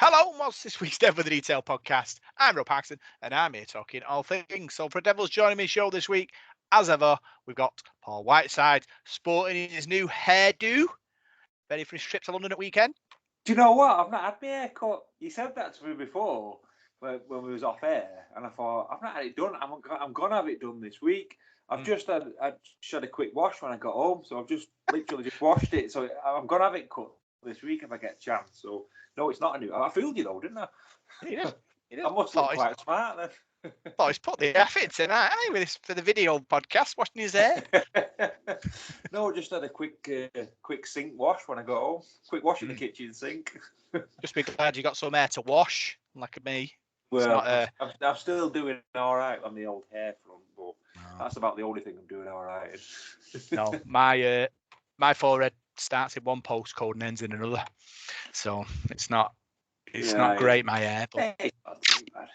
Hello, and what's this week's Devil with the Detail podcast? I'm Rob Paxton, and I'm here talking all things. So for Devils joining me show this week, as ever, we've got Paul Whiteside sporting his new hairdo. Ready for his trip to London at weekend? Do you know what? I've not had my hair cut. You said that to me before when we was off air, and I thought I've not had it done. I'm gonna have it done this week. I've just had a quick wash when I got home, so I've just literally just washed it. So I'm gonna have it cut this week if I get a chance. So no, it's not a new. I fooled you though, didn't I? You did. I must look quite smart then. Thought he's put the effort tonight, with this for the video podcast, washing his hair. No, just had a quick sink wash when I got home. Quick wash in the kitchen sink. Just be glad you got some hair to wash, like me. Well, I'm still doing all right on the old hair front, but that's about the only thing I'm doing all right in. No, my forehead starts in one postcode and ends in another, so it's not great. My hair, but it's not too bad.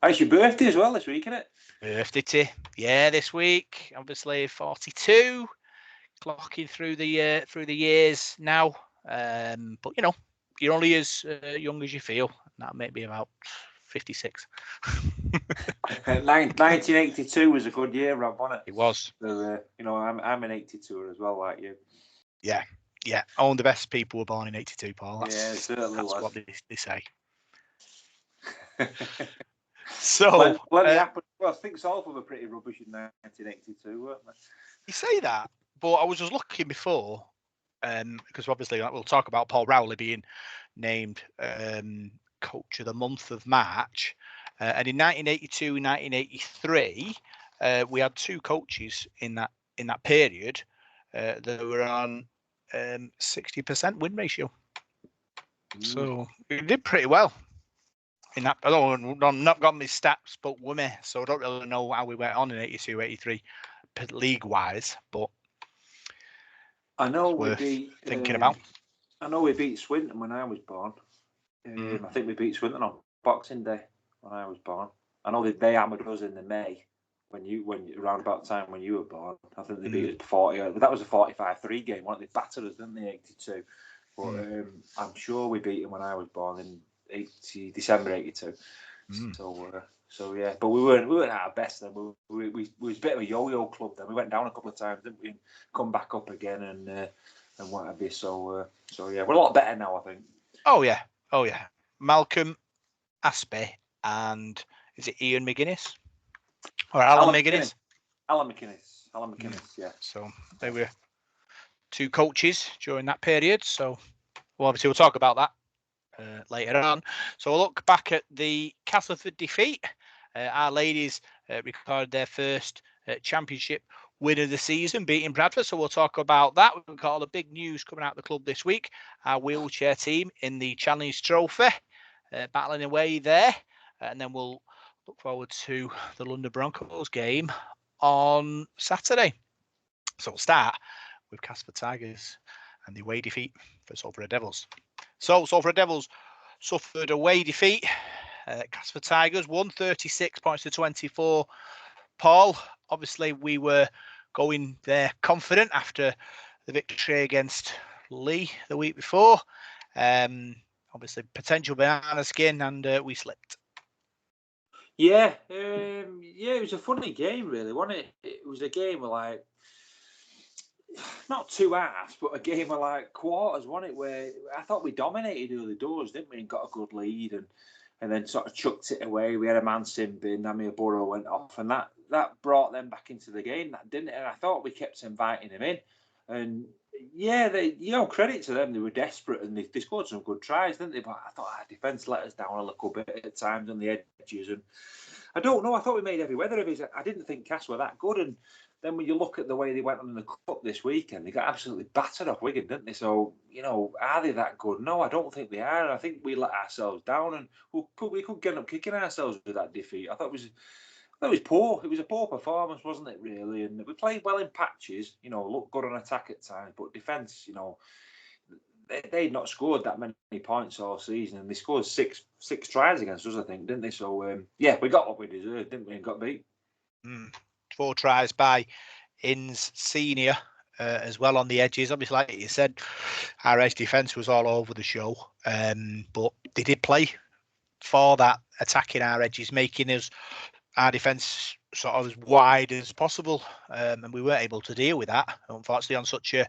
It's your birthday as well this week, isn't it? Birthday, this week. Obviously, 42, clocking through the years now. But you're only as young as you feel. That may be about 56. 1982 was a good year, Rob, wasn't it? It was. So, I'm an 82 as well, like you. Yeah. All the best people were born in 82, Paul. It certainly that's was. What they say. So, happened. Well, I think Salford were pretty rubbish in 1982, weren't they? You say that, but I was just looking before, because obviously we'll talk about Paul Rowley being named Coach of the Month of March, and in 1982 and 1983, we had two coaches in that period that were on 60% win ratio. So we did pretty well. In that, I've not got my stats book with me, so I don't really know how we went on in 82, 83 league-wise, but I know we beat thinking about. I know we beat Swinton when I was born. I think we beat Swinton on Boxing Day when I was born. I know they hammered us in the May when around about the time when you were born. I think they beat us 40. But that was a 45-3 game, wasn't they? Battered us, didn't they? 82. But I'm sure we beat them when I was born in December 82. So yeah, but we weren't at our best then. We was a bit of a yo-yo club then. We went down a couple of times, didn't we? And come back up again and what have you. So yeah, we're a lot better now, I think. Oh yeah. Malcolm Aspey and is it Ian McGuinness or Alan McGuinness? Alan McGuinness, yeah. So they were two coaches during that period. So we'll talk about that later on. So we'll look back at the Castleford defeat. Our ladies recorded their first championship win of the season, beating Bradford. So we'll talk about that. We've got all the big news coming out of the club this week. Our wheelchair team in the Challenge Trophy, battling away there. And then we'll look forward to the London Broncos game on Saturday. So we'll start with Castleford Tigers and the away defeat for Salford Devils. So Salford Devils suffered away defeat. Castleford Tigers won 36 points to 24. Paul, obviously we were going there confident after the victory against Lee the week before. Obviously potential banana skin, and we slipped. Yeah, it was a funny game, really, wasn't it? It was a game of not 2 halves, but a game of quarters, wasn't it? Where I thought we dominated early doors, didn't we? And got a good lead, and then sort of chucked it away. We had a man sin-bin, Namir Burrow went off, and that brought them back into the game, that didn't it? And I thought we kept inviting them in. And yeah, credit to them, they were desperate and they scored some good tries, didn't they? But I thought our defence let us down a little bit at times on the edges. And I don't know, I thought we made every weather of it. I didn't think Cass were that good. And then when you look at the way they went on in the cup this weekend, they got absolutely battered off Wigan, didn't they? So, are they that good? No, I don't think they are. I think we let ourselves down, and we could get up kicking ourselves with that defeat. I thought it was poor. It was a poor performance, wasn't it, really? And we played well in patches, looked good on attack at times, but defence, they'd not scored that many points all season, and they scored six tries against us, I think, didn't they? So, we got what we deserved, didn't we, and got beat. 4 tries by Inns Senior, as well on the edges. Obviously, like you said, our edge defence was all over the show, but they did play for that, attacking our edges, making our defence sort of as wide as possible, and we weren't able to deal with that, unfortunately, on such a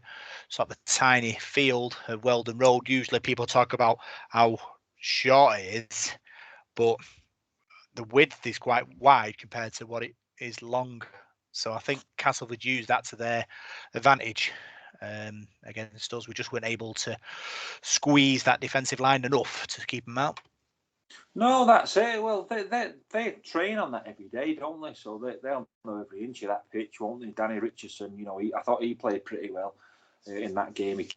sort of a tiny field of Weldon Road. Usually people talk about how short it is, but the width is quite wide compared to what it is long. So I think Castleford used that to their advantage against us. We just weren't able to squeeze that defensive line enough to keep them out. No, that's it. Well, they train on that every day, don't they? So they'll know every inch of that pitch, won't they? Danny Richardson, I thought he played pretty well in that game. He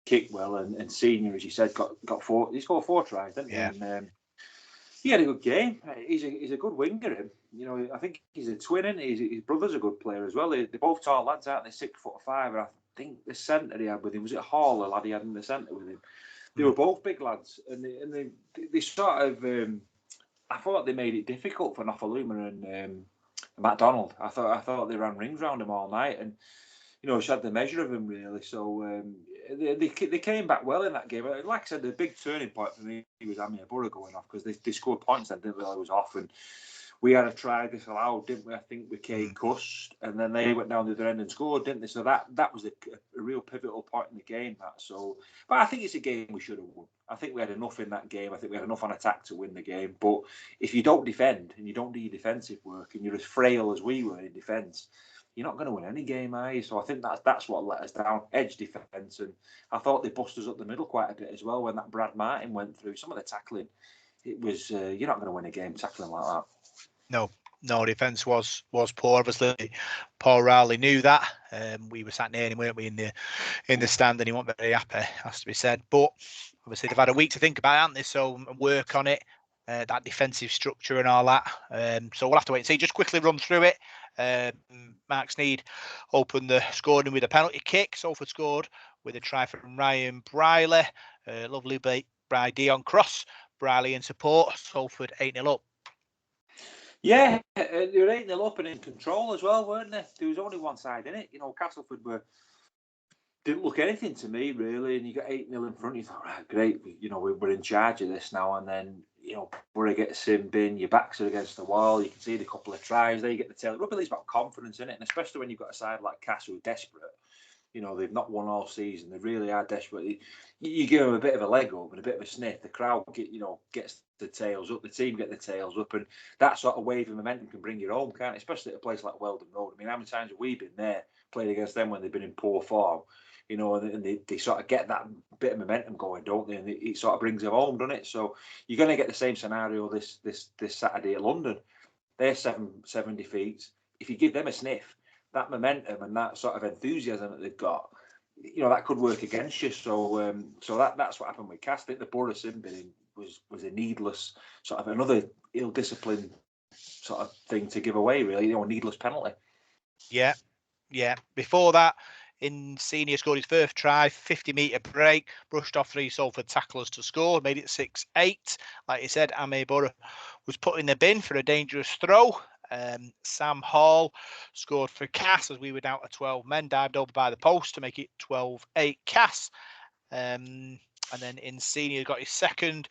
kicked well, and Senior, as you said, got 4. He scored 4 tries, didn't he? Yeah. And he had a good game. He's a good winger. Him, I think he's a twin, and his brother's a good player as well. They're both tall lads, aren't they? 6'5", and I think the centre he had with him was it Hall, the lad he had in the centre with him. They were both big lads, and they sort of. I thought they made it difficult for Nofaluma and MacDonald. I thought they ran rings around him all night, and she had the measure of him really. So they came back well in that game. Like I said, the big turning point for me was Amir Borough going off, because they scored points and didn't realise it was off, and we had a try disallowed, didn't we? I think with Kate Cust, and then they went down the other end and scored, didn't they? So that was a real pivotal point in the game. But I think it's a game we should have won. I think we had enough in that game. I think we had enough on attack to win the game. But if you don't defend and you don't do your defensive work, and you're as frail as we were in defence, you're not going to win any game, are you? So I think that's what let us down. Edge defence, and I thought they bust us up the middle quite a bit as well when that Brad Martin went through. Some of the tackling, it was you're not going to win a game tackling like that. No, defence was poor. Obviously, Paul Rowley knew that. We were sat near him, weren't we, in the stand, and he wasn't very happy, has to be said. But obviously, they've had a week to think about it, haven't they? So work on it, that defensive structure and all that. So we'll have to wait and see. Just quickly run through it. Mark Sneed opened the scoring with a penalty kick. Salford scored with a try from Ryan Briley. Lovely by Dion Cross. Briley in support. Salford 8-0 up. Yeah, they were 8-0 up and in control as well, weren't they? There was only one side in it. Castleford didn't look anything to me, really, and you got 8-0 in front. You thought, right, great, we're in charge of this now. And then, Borough gets in bin, your backs are against the wall, you can see the couple of tries, there you get the tail. Rugby league's about confidence, in it, and especially when you've got a side like Cass who are desperate. They've not won all season. They really are desperate. You give them a bit of a leg up and a bit of a sniff. The crowd gets the tails up. The team get the tails up, and that sort of wave of momentum can bring you home, can't it? Especially at a place like Weldon Road. I mean, how many times have we been there, played against them when they've been in poor form? And they sort of get that bit of momentum going, don't they? And it sort of brings them home, doesn't it? So you're going to get the same scenario this Saturday at London. They're seven defeats. If you give them a sniff, that momentum and that sort of enthusiasm that they've got, that could work against you. So that's what happened with Cass. I think the Borough sin bin was a needless sort of another ill-disciplined sort of thing to give away, really, a needless penalty. Yeah. Before that, in Senior scored his first try, 50-metre break, brushed off 3 Salford tacklers to score, made it 6-8. Like you said, Amir Borough was put in the bin for a dangerous throw. Sam Hall scored for Cass as we were down to 12 men, dived over by the post to make it 12-8 Cass. And then in Senior got his second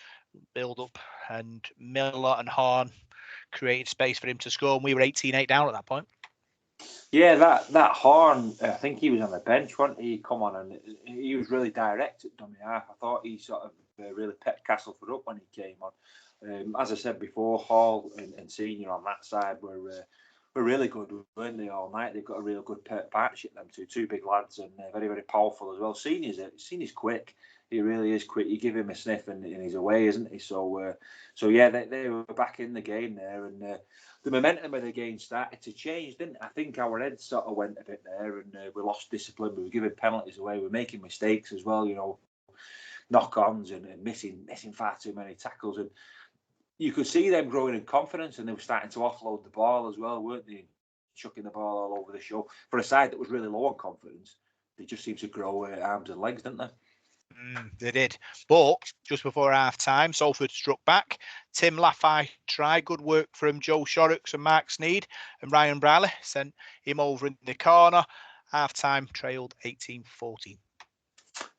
build up, and Miller and Horn created space for him to score, and we were 18-8 down at that point. Yeah, that Horn, I think he was on the bench, wasn't he? Come on, and he was really direct at dummy half. I thought he sort of really pepped Castleford up when he came on. As I said before, Hall and Senior on that side were really good, weren't they, all night? They've got a real good partnership, them two big lads, and very, very powerful as well. Senior's quick. He really is quick. You give him a sniff and he's away, isn't he? So yeah, they were back in the game there, and the momentum of the game started to change, didn't it? I think our heads sort of went a bit there, and we lost discipline. We were giving penalties away. We were making mistakes as well, knock-ons and missing far too many tackles, and you could see them growing in confidence, and they were starting to offload the ball as well, weren't they? Chucking the ball all over the show. For a side that was really low on confidence, they just seemed to grow arms and legs, didn't they? They did. But just before half-time, Salford struck back. Tim Laffey tried. Good work from Joe Shorrocks and Mark Sneed. And Ryan Briley sent him over in the corner. Half-time trailed 18-14.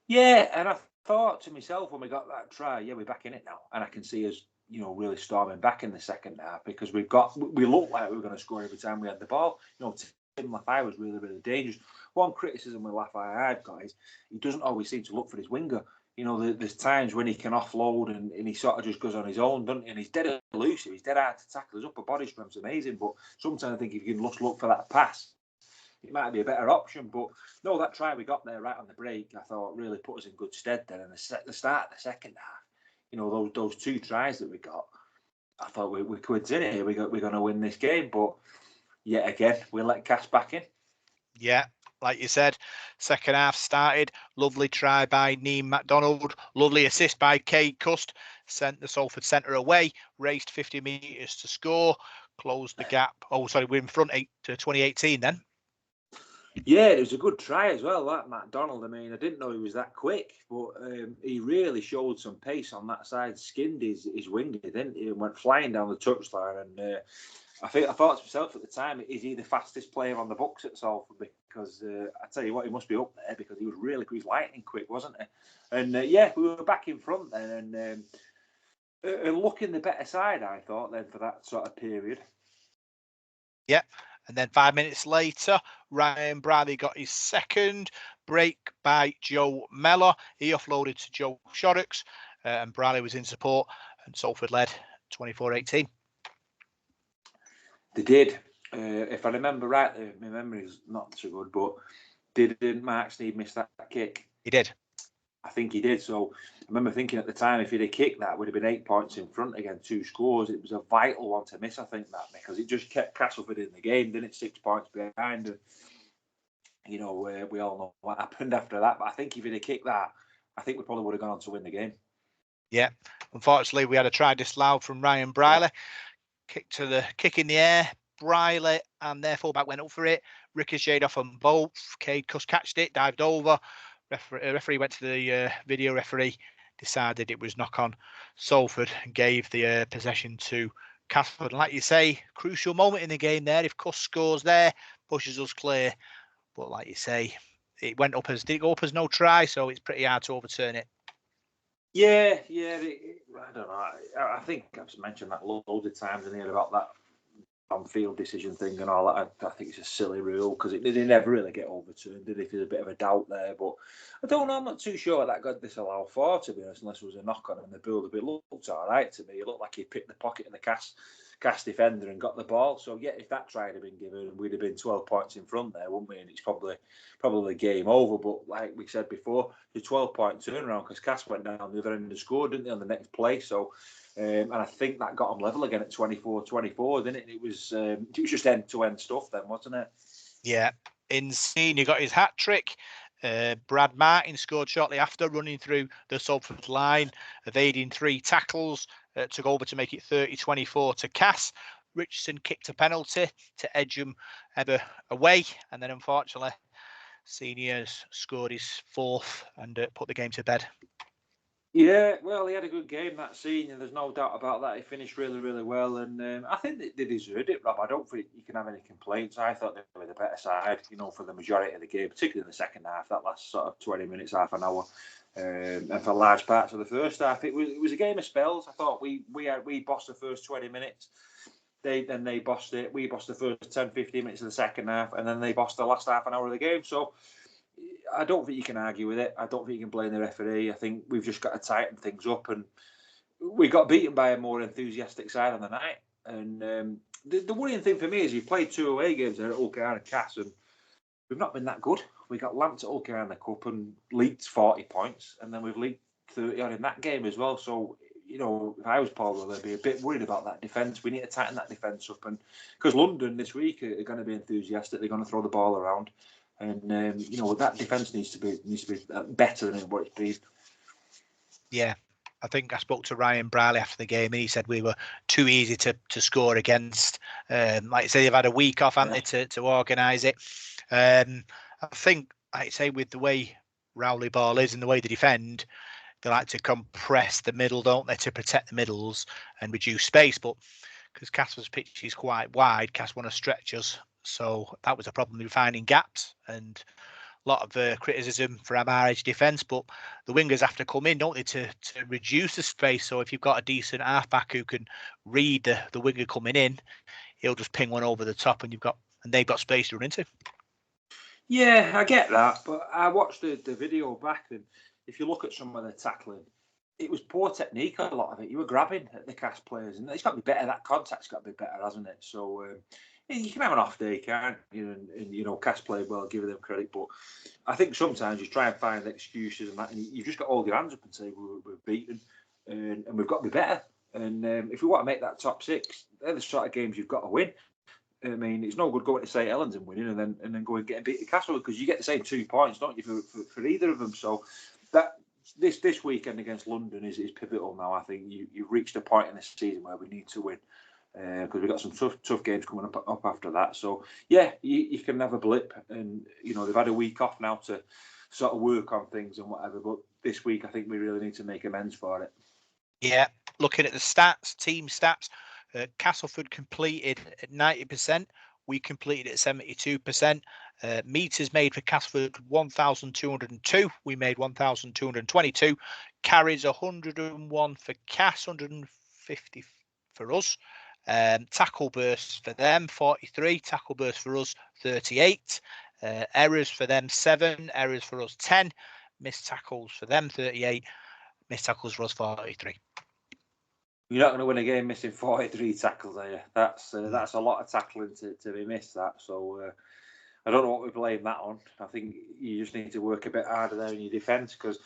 Yeah, and I thought to myself when we got that try, yeah, we're back in it now, and I can see us, really storming back in the second half because we looked like we were going to score every time we had the ball. Tim Lafay was really, really dangerous. One criticism with Lafay I've got is he doesn't always seem to look for his winger. There's times when he can offload and he sort of just goes on his own, doesn't he? And he's dead elusive. He's dead hard to tackle. His upper body strength's amazing, but sometimes I think if you can just look for that pass, it might be a better option. But no, that try we got there right on the break, I thought really put us in good stead then. And the start of the second half, those two tries that we got, I thought we're quids in it. We're going to win this game. But yet again, we let Cass back in. Yeah, like you said, second half started. Lovely try by Neem MacDonald. Lovely assist by Cade Cust. Sent the Salford centre away. Raced 50 metres to score. Closed the gap. Oh, sorry, we're in front 2018 then. Yeah, it was a good try as well, that MacDonald. I mean, I didn't know he was that quick, but he really showed some pace on that side. Skinned his winger, didn't he? And went flying down the touchline. And I thought to myself at the time, is he the fastest player on the books at Salford? Because I tell you what, he must be up there because he was lightning quick, wasn't he? And yeah, we were back in front then, and looking the better side, I thought then for that sort of period. Yeah. And then 5 minutes later, Ryan Bradley got his second break by Joe Mellor. He offloaded to Joe Shorrocks, and Bradley was in support, and Salford led 24-18. They did. If I remember rightly, my memory is not so good, but didn't Mark Sneed miss that kick? He did. I think he did. So I remember thinking at the time, if he'd have kicked that, would have been 8 points in front again, 2 scores. It was a vital one to miss, I think, that, because it just kept Castleford in the game, didn't it? 6 points behind. And, we all know what happened after that. But I think if he'd have kicked that, I think we probably would have gone on to win the game. Yeah. Unfortunately, we had a try disallowed from Ryan Briley. Yeah. Kick in the air. Briley and their fullback went up for it. Ricocheted off them both. Cade Cuss catched it, dived over. Referee went to the video referee, decided it was knock on Salford, and gave the possession to Castleford. And like you say, crucial moment in the game there. If Cuss scores there, pushes us clear. But like you say, it went up did it go up as no try, so it's pretty hard to overturn it. Yeah. I don't know. I think I've mentioned that loads of times in here about that on-field decision thing and all that. I think it's a silly rule because it never really get overturned, did it? There's a bit of a doubt there, but I don't know. I'm not too sure what that got disallowed for, to be honest, unless it was a knock on and the build up. It looked all right to me. It looked like he picked the pocket of the cast defender and got the ball. So yeah, if that try had been given, we'd have been 12 points in front there, wouldn't we? And it's probably game over. But like we said before, the 12-point turnaround because Cass went down the other end and scored, didn't they, on the next play? So. And I think that got them level again at 24-24, didn't it? It was just end-to-end stuff then, wasn't it? Yeah. Insigne got his hat trick. Brad Martin scored shortly after, running through the Salford line, evading 3 tackles, took over to make it 30-24 to Cass. Richardson kicked a penalty to edge him ever away, and then unfortunately, Seniors scored his 4th and put the game to bed. Yeah, well, he had a good game, that Senior. There's no doubt about that. He finished really, really well, and I think they deserved it, Rob. I don't think you can have any complaints. I thought they were the better side, for the majority of the game, particularly in the second half, that last sort of 20 minutes, half an hour, and for large parts of the first half. It was a game of spells. I thought we bossed the first 20 minutes. They bossed it. We bossed the first 10, 15 minutes of the second half, and then they bossed the last half an hour of the game. So I don't think you can argue with it. I don't think you can blame the referee. I think we've just got to tighten things up, and we got beaten by a more enthusiastic side on the night. And the worrying thing for me is we played 2 away games there at Ulcar and Cass, and we've not been that good. We got lamped at Ulcar in the Cup and leaked 40 points, and then we've leaked 30 odd in that game as well. So, if I was Paul Rowley, I'd be a bit worried about that defence. We need to tighten that defence up, and because London this week are going to be enthusiastic, they're going to throw the ball around. And that defence needs to be better than what it's been. Yeah, I think I spoke to Ryan Briley after the game, and he said we were too easy to score against. Like I say, they've had a week off, haven't they, to organise it. I think, like I say, with the way Rowley ball is and the way they defend, they like to compress the middle, don't they, to protect the middles and reduce space. But because Casper's pitch is quite wide, Cass want to stretch us. So that was a problem in finding gaps, and a lot of criticism for our edge defence. But the wingers have to come in, don't they, to reduce the space. So if you've got a decent halfback who can read the winger coming in, he'll just ping one over the top, and they've got space to run into. Yeah, I get that, but I watched the video back, and if you look at some of the tackling, it was poor technique. A lot of it, you were grabbing at the Cas players, and it's got to be better. That contact's got to be better, hasn't it? So you can have an off day, can't you? And Cas played well, give them credit, but I think sometimes you try and find excuses and that, and you've just got to hold your hands up and say we're beaten, and we've got to be better. And if we want to make that top six, they're the sort of games you've got to win. I mean, it's no good going to St Helens and winning, and then going and getting beat at Castle, because you get the same 2 points, don't you, for either of them? So that this weekend against London is pivotal now. I think you've reached a point in the season where we need to win, because we've got some tough games coming up after that. So yeah, you can have a blip, and they've had a week off now to sort of work on things and whatever. But this week, I think we really need to make amends for it. Yeah, looking at the stats, team stats, Castleford completed at 90%. We completed at 72%. Meters made for Castleford 1,202. We made 1,222. Carries 101 for Cass, 150 for us. Tackle bursts for them 43. Tackle bursts for us 38. Errors for them 7. Errors for us 10. Missed tackles for them 38. Missed tackles for us 43. You're not going to win a game missing 43 tackles, are you? That's a lot of tackling to be missed. That, so I don't know what we blame that on. I think you just need to work a bit harder there in your defence, because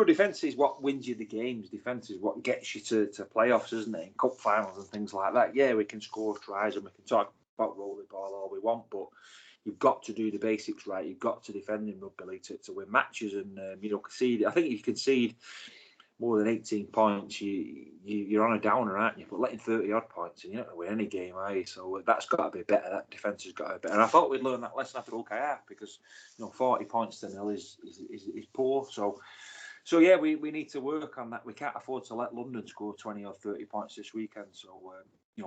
defence is what wins you the games. Defence is what gets you to playoffs, isn't it? In cup finals and things like that. Yeah, we can score tries and we can talk about rolling ball all we want, but you've got to do the basics right. You've got to defend in rugby league to win matches, and concede. I think if you concede more than 18 points, you're on a downer, aren't you? But letting 30 odd points, and you're not going to win any game, are you? So that's got to be better. That defence has got to be better. And I thought we'd learn that lesson after OKR, because 40 points to nil is poor. So yeah, we need to work on that. We can't afford to let London score 20 or 30 points this weekend. So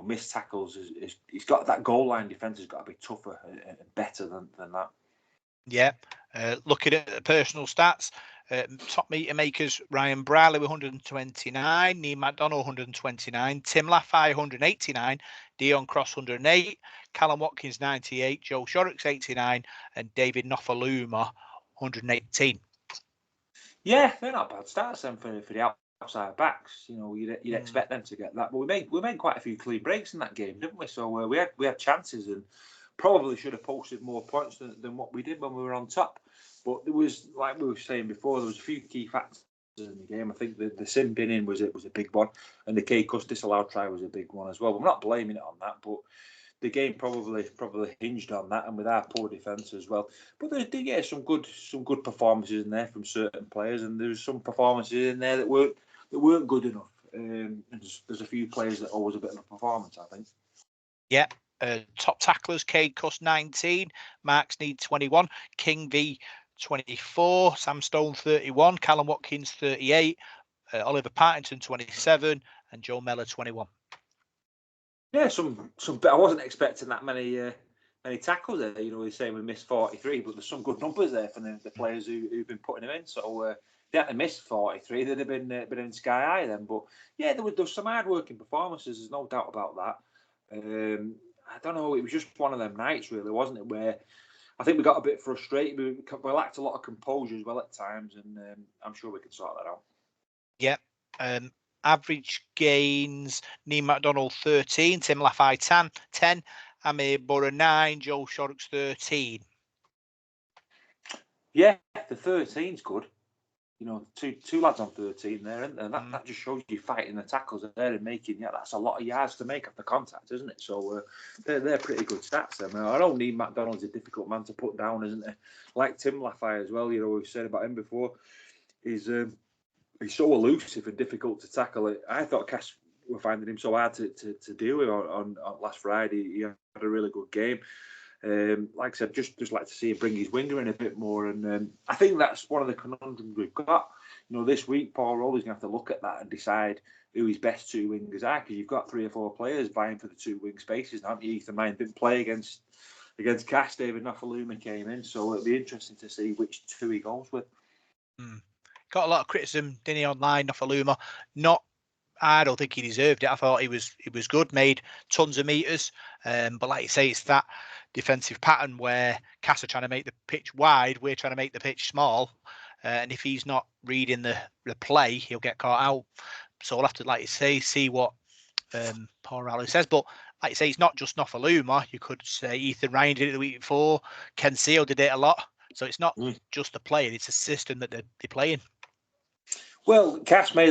missed tackles is it's got that goal line defence has got to be tougher and better than that. Yeah, looking at the personal stats, top meter makers Ryan Bradley 129, Neil McDonald 129, Tim Laffey 189, Dion Cross 108, Callum Watkins 98, Joe Shorrocks 89, and David Nofaluma 118. Yeah, they're not bad stats then for the outside backs. You'd expect them to get that, but we made quite a few clean breaks in that game, didn't we? So we had chances and probably should have posted more points than what we did when we were on top. But there was, like we were saying before, there was a few key factors in the game. I think the sin binning was a big one, and the K Cuss disallowed try was a big one as well. But I'm not blaming it on that, but the game probably hinged on that, and with our poor defence as well. But there's some good performances in there from certain players, and there's some performances in there that weren't good enough. And there's a few players that always a bit of a performance, I think. Yeah. Top tacklers, Cade Cuss 19, Mark Sneed 21, King V 24, Sam Stone 31, Callum Watkins 38, Oliver Partington 27, and Joe Mellor 21. Yeah, some. I wasn't expecting that many tackles there. They're saying we missed 43, but there's some good numbers there from the players who've been putting them in. So if they hadn't missed 43, they'd have been in sky high then. But yeah, there was some hard working performances. There's no doubt about that. I don't know. It was just one of them nights, really, wasn't it? Where I think we got a bit frustrated. We lacked a lot of composure as well at times, and I'm sure we can sort that out. Yeah. Average gains, Neil McDonald 13, Tim Laffey 10, Amir Borough 9, Joe Shorrocks 13. Yeah, the 13's good. Two lads on 13 there, and that just shows you fighting the tackles there and making. Yeah, that's a lot of yards to make off the contact, isn't it? So they're pretty good stats. I don't need McDonald's a difficult man to put down, isn't it? Like Tim Laffey as well. We've said about him before. He's so elusive and difficult to tackle. I thought Cass were finding him so hard to deal with on last Friday. He had a really good game. Like I said, just like to see him bring his winger in a bit more, and I think that's one of the conundrums we've got. This week Paul Rowley's going to have to look at that and decide who his best two wingers are, because you've got 3 or 4 players vying for the 2 wing spaces. Now, Ethan Ryan didn't play against against Cass, David Nofaluma came in, so it'll be interesting to see which two he goes with. Got a lot of criticism, didn't he, online, Nofaluma? I don't think he deserved it. I thought he was good, made tons of meters. But like you say, it's that defensive pattern where Cass are trying to make the pitch wide, we're trying to make the pitch small. And if he's not reading the play, he'll get caught out. So we'll have to, like you say, see what Paul Rowley says. But like you say, it's not just Nofaluma. You could say Ethan Ryan did it the week before. Ken Seal did it a lot. So it's not just the player, it's a system that they're playing. Well, Cass made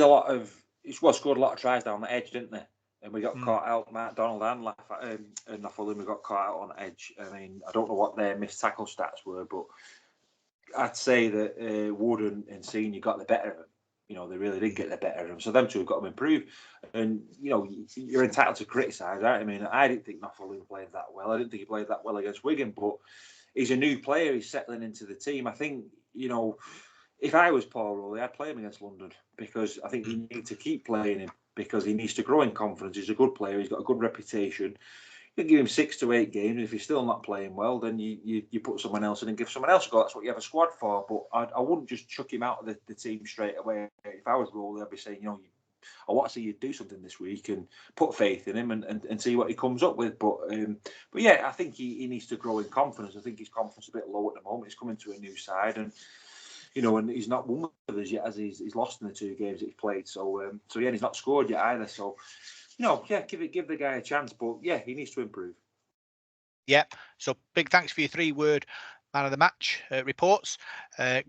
scored a lot of tries down the edge, didn't they? And we got caught out. Matt Donald and Nofaluma got caught out on the edge. I mean, I don't know what their missed tackle stats were, but I'd say that Wood and Senior got the better of them. You know, they really did get the better of them. So them two have got to improve. And, you know, you're entitled to criticise, right? I mean, I didn't think Nofaluma played that well. I didn't think he played that well against Wigan, but he's a new player. He's settling into the team. I think, you know, if I was Paul Rowley, I'd play him against London because I think you need to keep playing him because he needs to grow in confidence. He's a good player. He's got a good reputation. You can give him 6 to 8 games. If he's still not playing well, then you put someone else in and give someone else a go. That's what you have a squad for. But I wouldn't just chuck him out of the team straight away. If I was Rowley, I'd be saying, you know, I want to see you do something this week and put faith in him and see what he comes up with. But yeah, I think he needs to grow in confidence. I think his confidence is a bit low at the moment. He's coming to a new side and, you know, and he's not won with us yet as he's lost in the 2 games that he's played. So yeah, he's not scored yet either. So, you know, yeah, give the guy a chance. But yeah, he needs to improve. Yeah. So big thanks for your 3-word man of the match reports.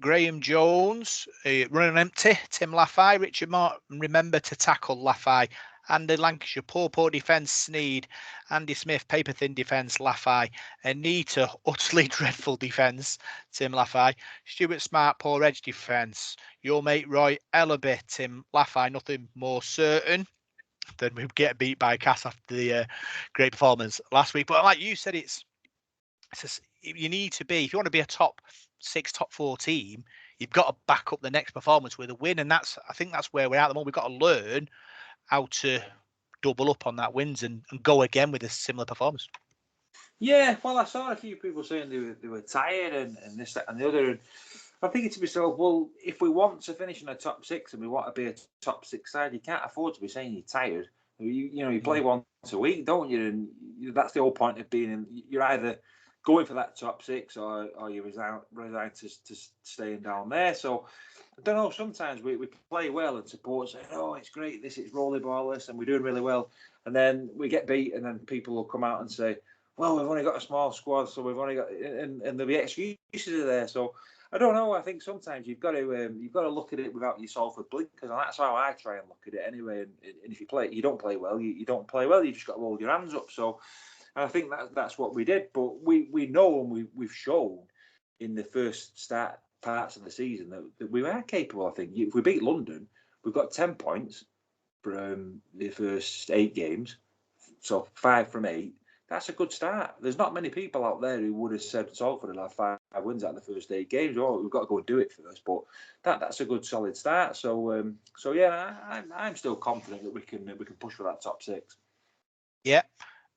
Graham Jones, running empty. Tim Laffey, Richard Martin, remember to tackle Laffey. Andy Lancashire, poor defence, Sneed. Andy Smith, paper thin defence, Laffey. Anita, utterly dreadful defence, Tim Laffey. Stuart Smart, poor edge defence. Your mate Roy Ellaby, Tim Laffey, nothing more certain than we get beat by Cass after the great performance last week. But like you said, you need to be, if you want to be a top 6, top 4 team, you've got to back up the next performance with a win. And I think that's where we're at the moment. We've got to learn how to double up on that wins and go again with a similar performance. Yeah, well, I saw a few people saying they were tired and this, that, and the other. And I'm thinking to myself, well, if we want to finish in a top 6 and we want to be a top 6 side, you can't afford to be saying you're tired. You play once a week, don't you? And that's the whole point of being in. You're either going for that top 6 or you resign to staying down there. So I don't know. Sometimes we play well and support saying, "Oh, it's great. This is rollerball, this, and we're doing really well." And then we get beat, and then people will come out and say, "Well, we've only got a small squad, so we've only got," and there'll be excuses there. So I don't know. I think sometimes you've got to look at it without your Salford blinkers, and that's how I try and look at it anyway. And if you don't play well, you don't play well. You just got to hold your hands up. So I think that's what we did. But we know and we've shown in the first parts of the season that we were capable. I think if we beat London, we've got 10 points from the first 8 games, so 5 from 8. That's a good start. There's not many people out there who would have said Salford will have 5 wins out of the first 8 games. Oh, we've got to go and do it first. But that's a good solid start. So yeah, I'm still confident that we can push for that top 6. Yeah.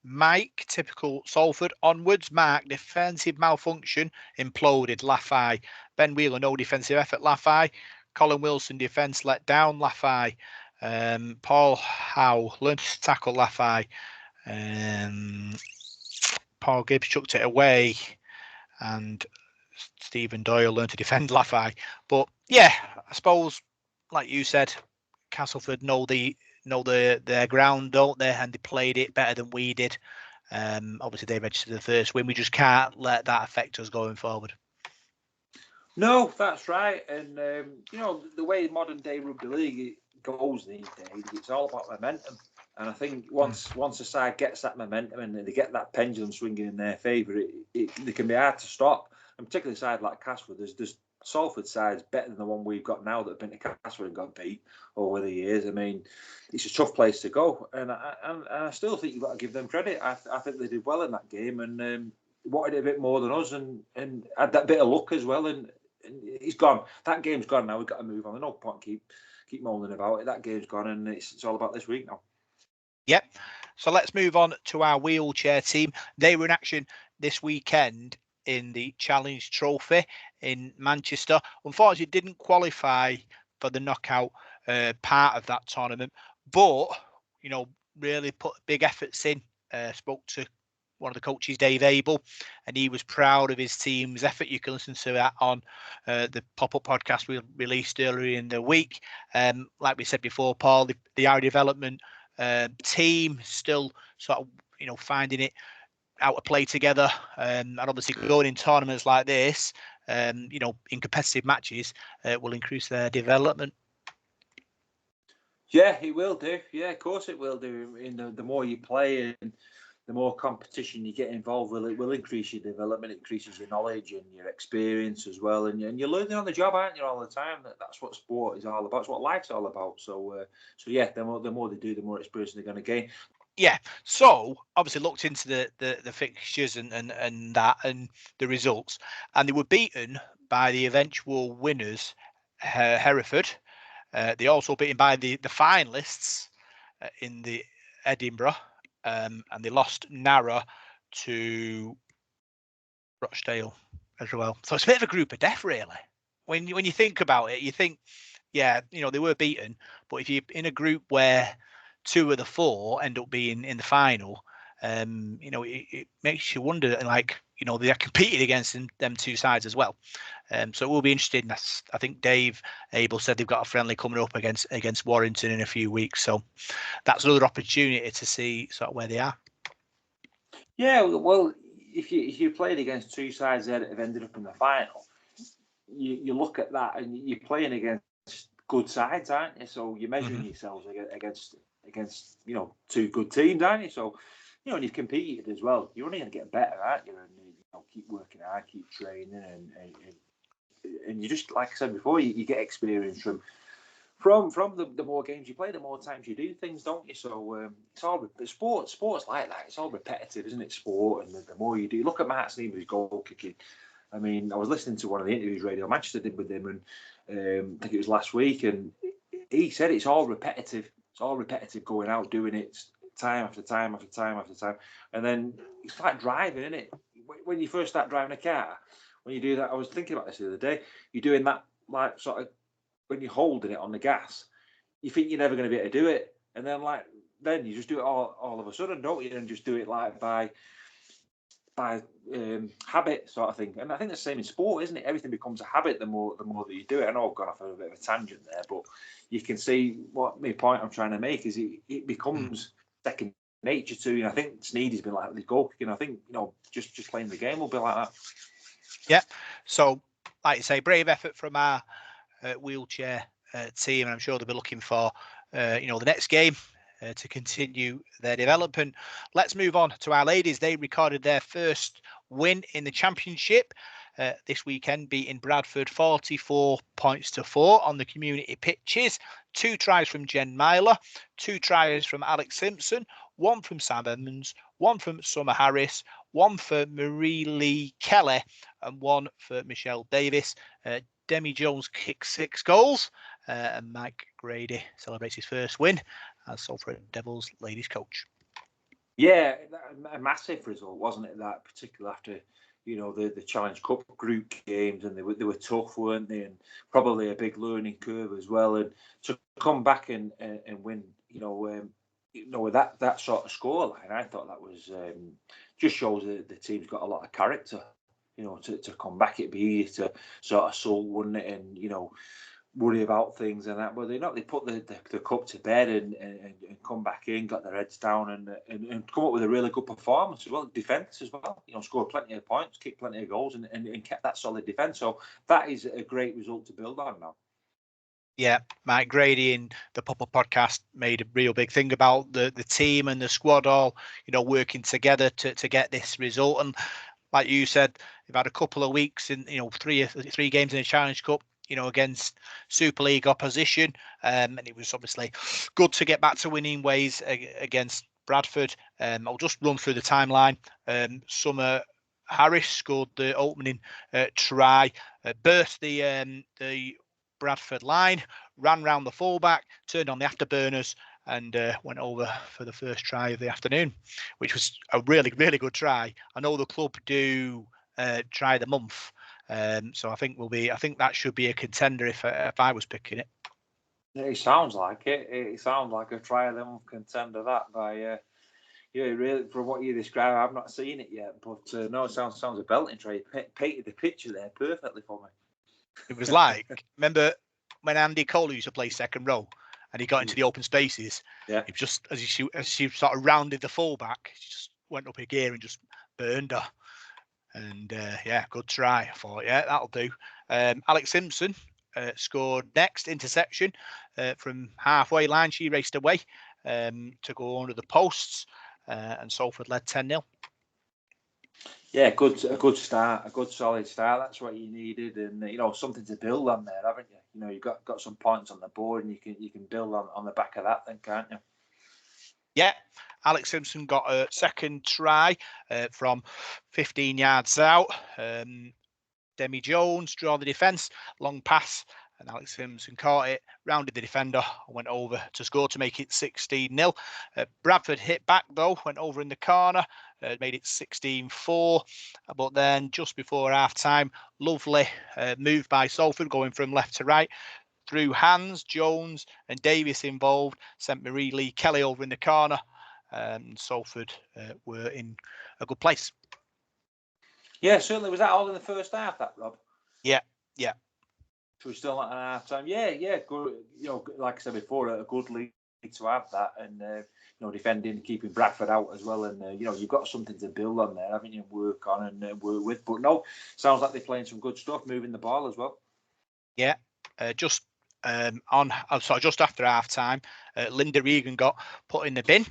Mike, typical Salford. Onwards, Mark, defensive malfunction, imploded, Laffey. Ben Wheeler, no defensive effort, Laffey. Colin Wilson, defence let down, Laffey. Paul Howe, learned to tackle, Laffey. Paul Gibbs chucked it away, and Stephen Doyle learned to defend, Laffey. But yeah, I suppose, like you said, Castleford know their ground, don't they? And they played it better than we did. Obviously, they registered the first win. We just can't let that affect us going forward. No, that's right. And the way modern day rugby league goes these days, it's all about momentum. And I think once a side gets that momentum and they get that pendulum swinging in their favour, they can be hard to stop. And particularly a side like Castleford, there's Salford sides better than the one we've got now that have been to Castleford and got beat over the years. I mean, it's a tough place to go, and I still think you've got to give them credit. I think they did well in that game and wanted it a bit more than us, and had that bit of luck as well. And he's gone. That game's gone now. We've got to move on. There's no point keep moaning about it. That game's gone, and it's all about this week now. Yep. So let's move on to our wheelchair team. They were in action this weekend in the Challenge Trophy in Manchester. Unfortunately, it didn't qualify for the knockout part of that tournament, but really put big efforts in. Spoke to one of the coaches, Dave Abel, and he was proud of his team's effort. You can listen to that on the pop-up podcast we released earlier in the week. Like we said before, Paul, the Our Development team still sort of finding it out to play together, and obviously going in tournaments like this, in competitive matches, will increase their development. Yeah, it will do. Yeah, of course it will do. The more you play and the more competition you get involved with, it will increase your development, it increases your knowledge and your experience as well. And you're learning on the job, aren't you, all the time? That's what sport is all about. It's what life's all about. So yeah, the more they do, the more experience they're going to gain. Yeah. So obviously looked into the fixtures and that and the results, and they were beaten by the eventual winners, Hereford. They also beaten by the finalists in the Edinburgh, and they lost narrow to Rochdale as well. So it's a bit of a group of death, really. When you think about it, you think, yeah, they were beaten, but if you're in a group where 2 of the 4 end up being in the final, it makes you wonder, like, they are competing against them 2 sides as well. So it will be interesting. I think Dave Abel said they've got a friendly coming up against Warrington in a few weeks. So that's another opportunity to see sort of where they are. Yeah, well, if you played against 2 sides that have ended up in the final, you look at that and you're playing against good sides, aren't you? So you're measuring yourselves against 2 good teams, aren't you? So and you've competed as well. You're only going to get better, aren't you? And keep working hard, keep training, and you just, like I said before, you get experience from the more games you play, the more times you do things, don't you? So it's all sports like that. It's all repetitive, isn't it? Sport, and the more you do, look at Mark Sneema's goal kicking. I mean, I was listening to one of the interviews Radio Manchester did with him, and I think it was last week, and he said it's all repetitive. It's all repetitive, going out doing it time after time after time after time, and then it's like driving, isn't it? When you first start driving a car, when you do that, I was thinking about this the other day. You're doing that like sort of when you're holding it on the gas, you think you're never going to be able to do it, and then you just do it all of a sudden, don't you? And just do it like by habit, sort of thing. And I think it's the same in sport, isn't it? Everything becomes a habit the more that you do it. I know I've gone off a bit of a tangent there, but you can see what my point I'm trying to make is it becomes second nature to you. And I think Sneady's been like the goal kicking. I think just playing the game will be like that. Yeah. So, like you say, brave effort from our wheelchair team, and I'm sure they'll be looking for the next game to continue their development. Let's move on to our ladies. They recorded their first win in the championship this weekend, beating Bradford 44 points to 4 on the community pitches. 2 tries from Jen Myler, 2 tries from Alex Simpson, 1 from Sam Edmonds, 1 from Summer Harris, 1 for Marie Lee Kelly, and 1 for Michelle Davis. Demi Jones kicked 6 goals, and Mike Grady celebrates his first win as Salford Devils ladies coach. Yeah, a massive result, wasn't it? That particular after the Challenge Cup group games, and they were tough, weren't they? And probably a big learning curve as well. And to come back and win, with that sort of scoreline, I thought that was just shows that the team's got a lot of character. To come back, it'd be easy to sort of sulk, wouldn't it? And worry about things and that, but they put the cup to bed and come back in, got their heads down and come up with a really good performance as well. Defence as well, scored plenty of points, kicked plenty of goals, and kept that solid defence. So that is a great result to build on now. Yeah, Mike Grady in the Pop-Up podcast made a real big thing about the team and the squad all, working together to get this result. And like you said, they've had a couple of weeks in, three games in the Challenge Cup, against Super League opposition. And it was obviously good to get back to winning ways against Bradford. I'll just run through the timeline. Summer Harris scored the opening try, burst the Bradford line, ran round the fullback, turned on the afterburners, and went over for the first try of the afternoon, which was a really, really good try. I know the club do try the month, so I think that should be a contender if I was picking it. It sounds like it. It sounds like a try of the month contender. That by really, from what you describe, I've not seen it yet, but no, it sounds a belting try. Painted the picture there perfectly for me. It was like, remember when Andy Cole used to play second row and he got into the open spaces? Yeah. It just as she sort of rounded the fullback, she just went up a gear and just burned her. And yeah, good try. I thought, yeah, that'll do. Alex Simpson scored next interception from halfway line. She raced away to go under the posts, and Salford led 10-0. Yeah, a good start, a good solid start. That's what you needed, and something to build on there, haven't you? You've got some points on the board, and you can build on the back of that, then, can't you? Yeah, Alex Simpson got a second try from 15 yards out. Demi Jones drew the defence, long pass, and Alex Simpson caught it, rounded the defender, and went over to score to make it 16-0. Bradford hit back though, went over in the corner, made it 16-4. But then just before half time, lovely move by Salford, going from left to right. Through hands, Jones and Davis involved, sent Marie Lee Kelly over in the corner. Salford were in a good place. Yeah, certainly. Was that all in the first half, that, Rob? Yeah. So we're still not at half time. Yeah, good. Like I said before, a good lead to have that, and defending, keeping Bradford out as well, and you've got something to build on there, haven't you? Work on and work with. But no, sounds like they're playing some good stuff, moving the ball as well. Yeah, just just after half time, Linda Regan got put in the bin.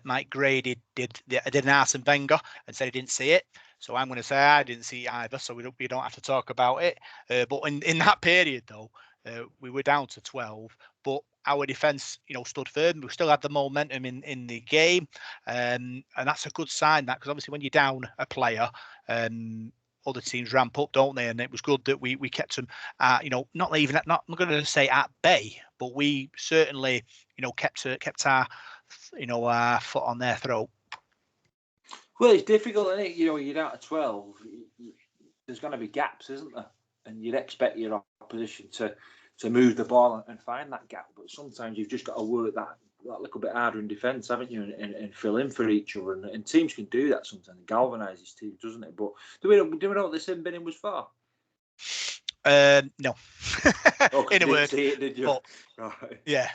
Mike Grady did an Arsene Wenger and said he didn't see it. So I'm going to say I didn't see it either, so we don't have to talk about it. But in that period, though, we were down to 12, but our defence, stood firm. We still had the momentum in the game, and that's a good sign. That because obviously when you're down a player, other teams ramp up, don't they? And it was good that we kept them, not I'm going to say at bay, but we certainly, kept our, our foot on their throat. Well, it's difficult, isn't it? You're down to 12. There's going to be gaps, isn't there? And you'd expect your opposition to move the ball and find that gap. But sometimes you've just got to work that little bit harder in defence, haven't you? And fill in for each other. And teams can do that sometimes. It galvanises teams, doesn't it? But do we know what this bin was for? No. In a word. See it, did you? But, right. Yeah.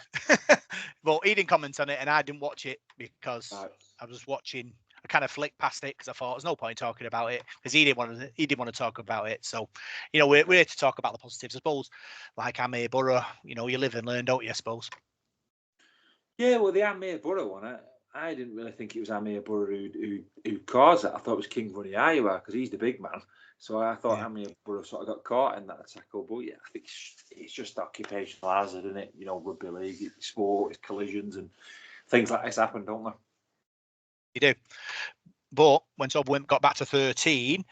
Well, he didn't comment on it, and I didn't watch it because I was watching. I kind of flicked past it because I thought there's no point talking about it because he didn't want to talk about it. So, we're here to talk about the positives, I suppose. Like Amir Borough, you live and learn, don't you? I suppose. Yeah, well, the Amir Borough one, I didn't really think it was Amir Borough who caused it. I thought it was King Bunny Iowa because he's the big man. So I thought Amir Borough sort of got caught in that tackle. But yeah, I think it's just occupational hazard, isn't it? Rugby league, it's sport, it's collisions, and things like this happen, don't they? You do. But when Salford got back to 13,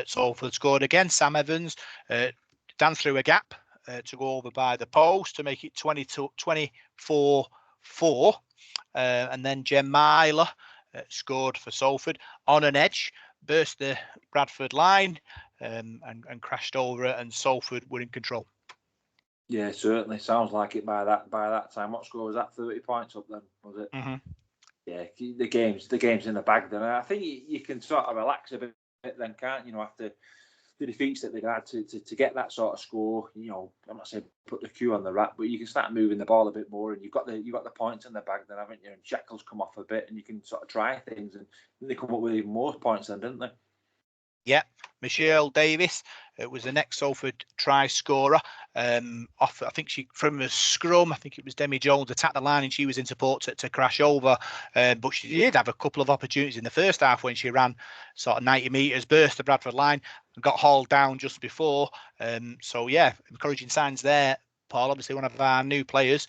Salford scored again. Sam Evans danced through a gap to go over by the post to make it 24-4. And then Jem Myler scored for Salford on an edge, burst the Bradford line and crashed over it, and Salford were in control. Yeah, certainly. Sounds like it by that time. What score was that? 30 points up then, was it? Mm-hmm. Yeah, the game's in the bag then. I think you can sort of relax a bit then, can't you? After the defeats that they've had to get that sort of score. I'm not saying put the cue on the rack, but you can start moving the ball a bit more, and you've got the points in the bag then, haven't you? And shackles come off a bit, and you can sort of try things, and they come up with even more points then, didn't they? Yeah, Michelle Davis was the next Salford try scorer. Off, I think from a scrum, I think it was Demi Jones attacked the line and she was in support to crash over. But she did have a couple of opportunities in the first half when she ran sort of 90 metres, burst the Bradford line and got hauled down just before. So yeah, encouraging signs there. Paul, obviously one of our new players,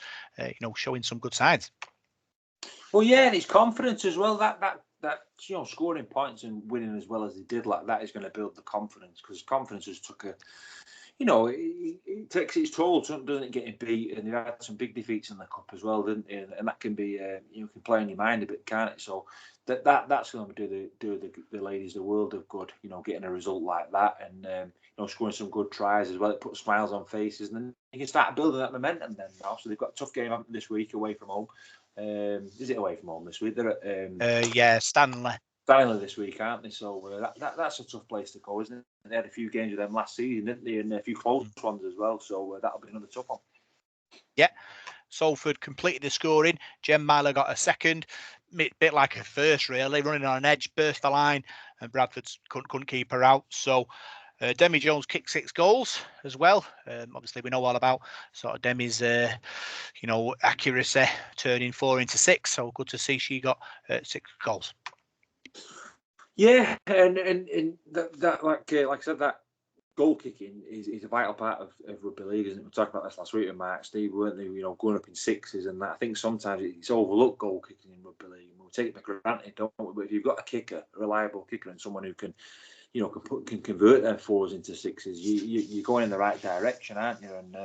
showing some good signs. Well, yeah, and his confidence as well. That scoring points and winning as well as he did like that is going to build the confidence, because confidence has took you know, it takes its toll, doesn't it, getting beat? And you had some big defeats in the cup as well, didn't you? And that can be, you can play on your mind a bit, can't it? So that's going to do the ladies the world of good, you know, getting a result like that, and you know, scoring some good tries as well. It puts smiles on faces, and then you can start building that momentum. Then now, so they've got a tough game this week away from home. Is it away from home this week? They're at Stanley. Stanley this week, aren't they? So that's a tough place to go, isn't it? They had a few games with them last season, didn't they? And a few close ones as well. So that'll be another tough one. Yeah. Salford completed the scoring. Jem Myler got a second, bit like a first, really, running on an edge, burst the line, and Bradford couldn't keep her out. So Demi Jones kicked 6 goals as well. Obviously, we know all about sort of Demi's, you know, accuracy, turning 4 into 6. So good to see she got 6 goals. Yeah, and that like I said, that goal kicking is a vital part of rugby league, isn't it? We talked about this last week with Mark Steve, weren't they? You know, going up in sixes and that. I think sometimes it's overlooked, goal kicking in rugby league. We take it for granted, don't we? But if you've got a kicker, a reliable kicker, and someone who can, you know, can convert their 4s into 6s, you're going in the right direction, aren't you? And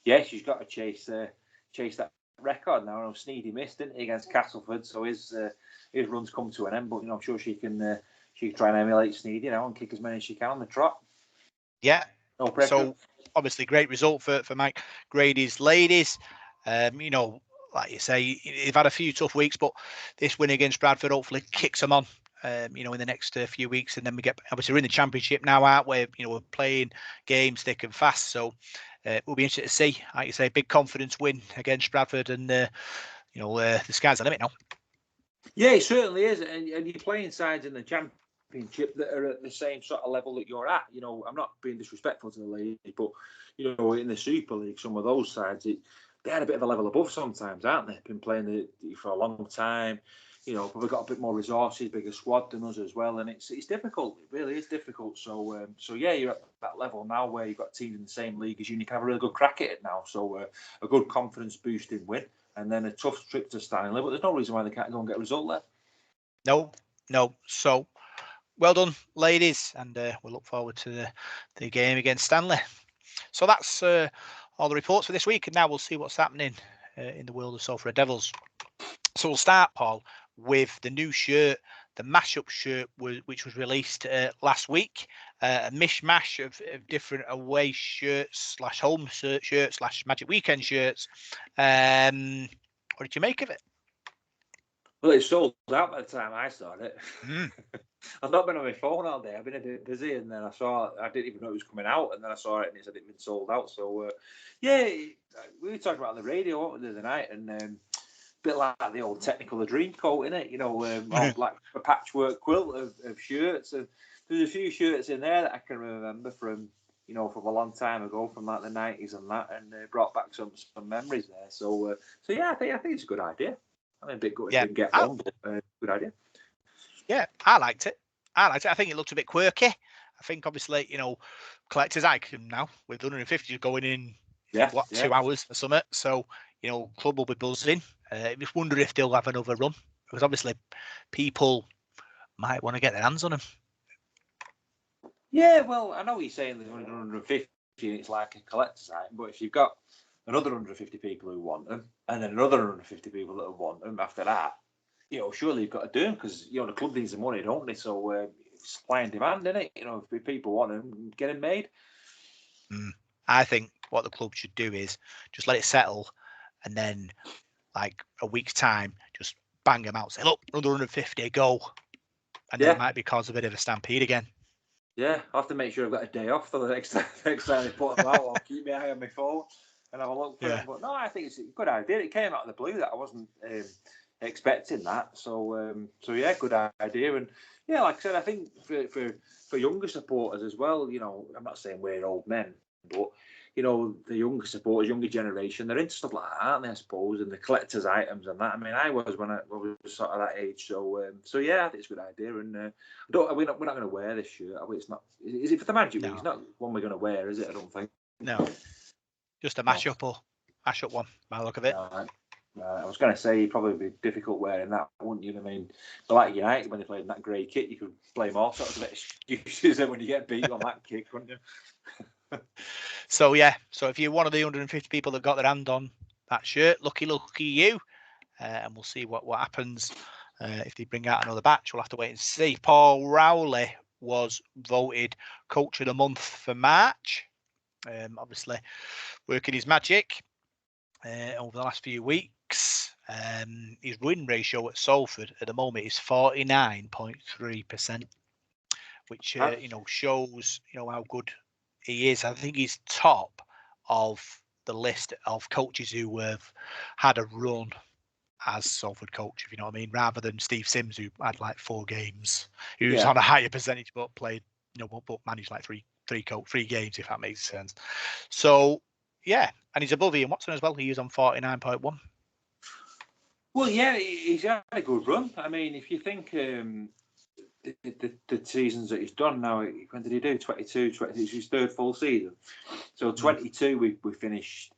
yes, you've got to chase that record now. I know Sneedy missed, didn't he, against Castleford, so his run's come to an end. But you know, I'm sure she can try and emulate Sneedy, you know, and kick as many as she can on the trot. Yeah. No pressure. So obviously, great result for Mike Grady's ladies. You know, like you say, they've had a few tough weeks, but this win against Bradford hopefully kicks them on. You know, in the next few weeks, and then we get obviously we're in the championship now, aren't we? You know, we're playing games thick and fast, so we'll be interested to see. Like you say, big confidence win against Bradford, and you know, the sky's the limit now. Yeah, it certainly is, and you're playing sides in the championship that are at the same sort of level that you're at. You know, I'm not being disrespectful to the league, but you know, in the Super League, some of those sides, they had a bit of a level above sometimes, aren't they? Been playing for a long time. You know, probably got a bit more resources, bigger squad than us as well, and it's difficult. It really is difficult. So yeah, you're at that level now where you've got teams in the same league as you, and you can have a really good crack at it now. So a good confidence boosting win, and then a tough trip to Stanley. But there's no reason why they can't go and get a result there. No. So well done, ladies, and we'll look forward to the game against Stanley. So that's all the reports for this week, and now we'll see what's happening in the world of Salford Devils. So we'll start, Paul, with the new shirt, the mashup shirt, which was released last week. A mishmash of different away shirts / home shirts / Magic Weekend shirts. What did you make of it? Well, it sold out by the time I saw it. I've not been on my phone all day. I've been a bit busy, and then I didn't even know it was coming out, and then I saw it and it said it'd been sold out. So yeah, we were talking about on the radio the other night, and a bit like the old Technicolour dream coat, innit? You know, like a patchwork quilt of shirts, and there's a few shirts in there that I can remember from, you know, from a long time ago, from like the 90s and that, and brought back some memories there. So yeah, I think it's a good idea. I mean, a bit good to get one, but good idea. Yeah, I liked it. I think it looked a bit quirky. I think obviously, you know, collector's item now with 150 going in 2 hours or something. So, you know, club will be buzzing. I just wonder if they'll have another run, because obviously people might want to get their hands on them. Yeah, well, I know what you're saying there's only 150 and it's like a collector's item, but if you've got another 150 people who want them, and then another 150 people that want them after that, you know, surely you've got to do them, because, you know, the club needs the money, don't they? So supply and demand, isn't it? You know, if people want them, get them made. I think what the club should do is just let it settle, and then like a week's time, just bang them out. Say, look, another 150, go. And then it might be cause a bit of a stampede again. Yeah, I'll have to make sure I've got a day off for the next time they put them out. I'll keep my eye on my phone and have a look for them. But no, I think it's a good idea. It came out of the blue that I wasn't expecting that. So yeah, good idea. And yeah, like I said, I think for younger supporters as well, you know, I'm not saying we're old men, but you know, the younger supporters, younger generation, they're into stuff like that, aren't they, I suppose, and the collector's items and that. I mean, I was when I was sort of that age. So yeah, I think it's a good idea. And we're not going to wear this shirt. It's not. Is it for the Magic Week? It's not one we're going to wear, is it? I don't think. No, just a mashup one. By the look of it. I was going to say it'd probably be difficult wearing that, wouldn't you? I mean, like United when they played in that grey kit, you could blame all sorts of excuses when you get beat on that kick, couldn't you? So yeah, so if you're one of the 150 people that got their hand on that shirt, lucky you. And we'll see what happens. If they bring out another batch, we'll have to wait and see. Paul Rowley was voted Coach of the Month for March. Obviously, working his magic over the last few weeks. His win ratio at Salford at the moment is 49.3%, which shows how good he is. I think he's top of the list of coaches who have had a run as Salford coach, if you know what I mean, rather than Steve Sims, who had like 4 games, who's on a higher percentage but played, but managed like three games, if that makes sense. So yeah, and he's above Ian Watson as well. He was on 49.1. Well, yeah, he's had a good run. I mean, if you think the seasons that he's done now, when did he do? 22, it's his 3rd full season. So 22, we finished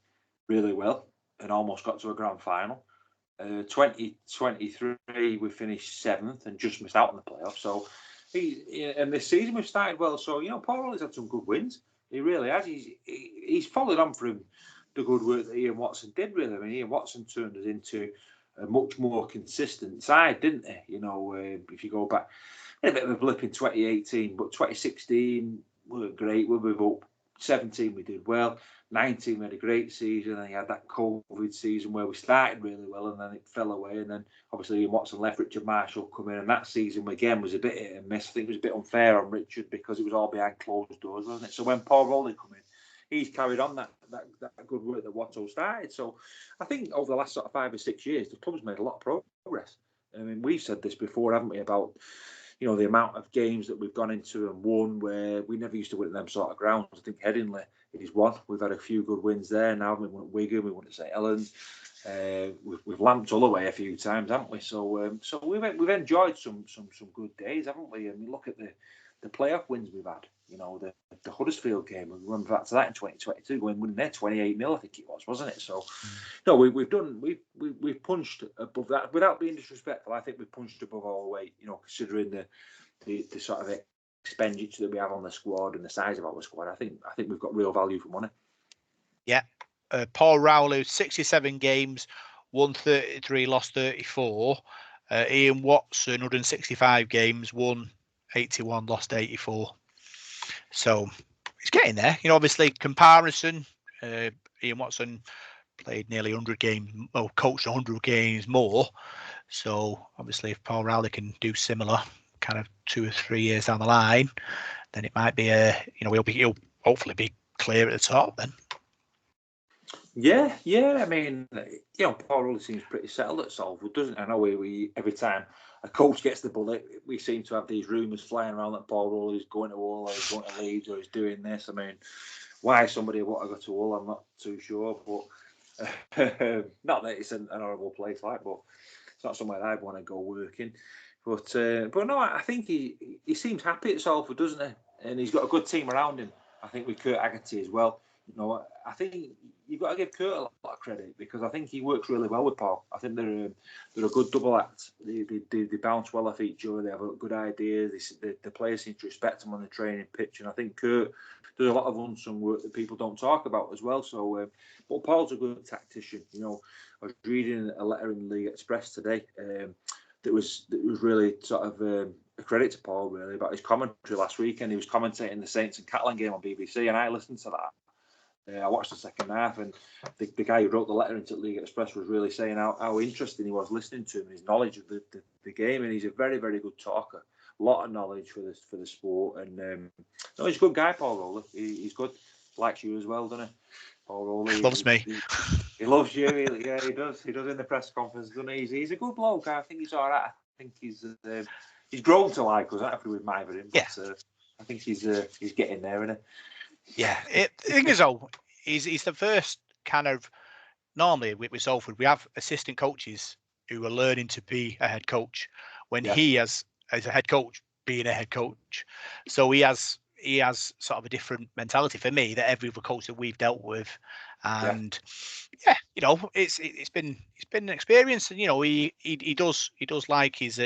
really well and almost got to a grand final. 2023, we finished 7th and just missed out on the playoffs. So, and this season we've started well. So, Paul Rowley's had some good wins. He really has. He's followed on from the good work that Ian Watson did, really. I mean, Ian Watson turned us into a much more consistent side, didn't he? If you go back, a bit of a blip in 2018, but 2016 weren't great. We were up. 17 we did well. 19 we had a great season, and he had that COVID season where we started really well and then it fell away, and then obviously Ian Watson left, Richard Marshall come in, and that season again was a bit hit and miss. I think it was a bit unfair on Richard because it was all behind closed doors, wasn't it? So when Paul Rowley come in, he's carried on that good work that Watto started. So I think over the last sort of 5 or 6 years the club's made a lot of progress. I mean, we've said this before, haven't we, about the amount of games that we've gone into and won where we never used to win at them sort of grounds. I think Headingley is one. We've had a few good wins there. Now we won at Wigan, we won at St Helens. We've lamped Holloway a few times, haven't we? So we've enjoyed some good days, haven't we? And you look at the playoff wins we've had. The Huddersfield game. We remember back to that in 2022, winning there 28-0, I think it was, wasn't it? So no, we've punched above that without being disrespectful. I think we've punched above our weight. Considering the sort of expenditure that we have on the squad and the size of our squad, I think we've got real value for money. Yeah, Paul Rowley, 67 games, won 33, lost 34. Ian Watson, 165 games, won 81, lost 84. So he's getting there. Obviously comparison. Ian Watson played nearly 100 games, coached 100 games more. So obviously, if Paul Rowley can do similar, kind of 2 or 3 years down the line, then it might be he'll hopefully be clear at the top then. Yeah. I mean, Paul Rowley seems pretty settled at Salford, doesn't he? I know we every time a coach gets the bullet, we seem to have these rumours flying around that Paul Rowley's going to Hull or he's going to Leeds or he's doing this. I mean, why somebody would want to go to Hull, I'm not too sure, but not that it's an horrible place, but it's not somewhere I'd want to go working. But no, I think he seems happy at Salford, doesn't he? And he's got a good team around him. I think with Kurt Haggerty as well. I think you've got to give Kurt a lot of credit because I think he works really well with Paul. I think they're a good double act. They bounce well off each other. They have a good idea. The players seem to respect him on the training pitch, and I think Kurt does a lot of unsung work that people don't talk about as well. So, but Paul's a good tactician. I was reading a letter in the League Express today that was really sort of a credit to Paul really about his commentary last week, and he was commentating the Saints and Catalan game on BBC, and I listened to that. I watched the second half, and the guy who wrote the letter into League Express was really saying how interesting he was listening to him and his knowledge of the game. And he's a very, very good talker. A lot of knowledge for the sport. And he's a good guy, Paul Rowley. He's good. Likes you as well, doesn't he? Paul Rowley loves me. He loves you. Yeah, he does. He does in the press conference, doesn't he? He's a good bloke. I think he's all right. I think he's grown to like us after we've admired him. But, yeah. I think he's getting there, isn't he? Yeah, the thing is, he's the first kind of. Normally with Salford, we have assistant coaches who are learning to be a head coach. When he has, as a head coach, being a head coach, so he has sort of a different mentality for me that every other coach that we've dealt with, and it's been an experience, and he does like his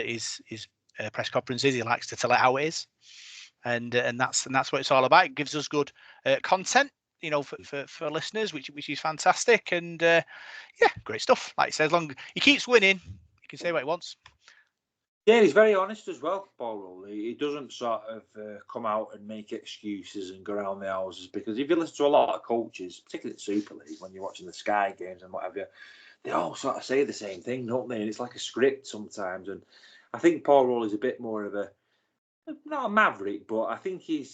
press conferences. He likes to tell it how it is. and that's what it's all about. It gives us good content, for listeners, which is fantastic, and yeah, great stuff. Like I said, as long as he keeps winning, he can say what he wants. Yeah, he's very honest as well, Paul Rowley. He doesn't sort of come out and make excuses and go around the houses, because if you listen to a lot of coaches, particularly at Super League, when you're watching the Sky games and whatever, they all sort of say the same thing, don't they? And it's like a script sometimes. And I think Paul Rowley's a bit more of not a maverick, but I think he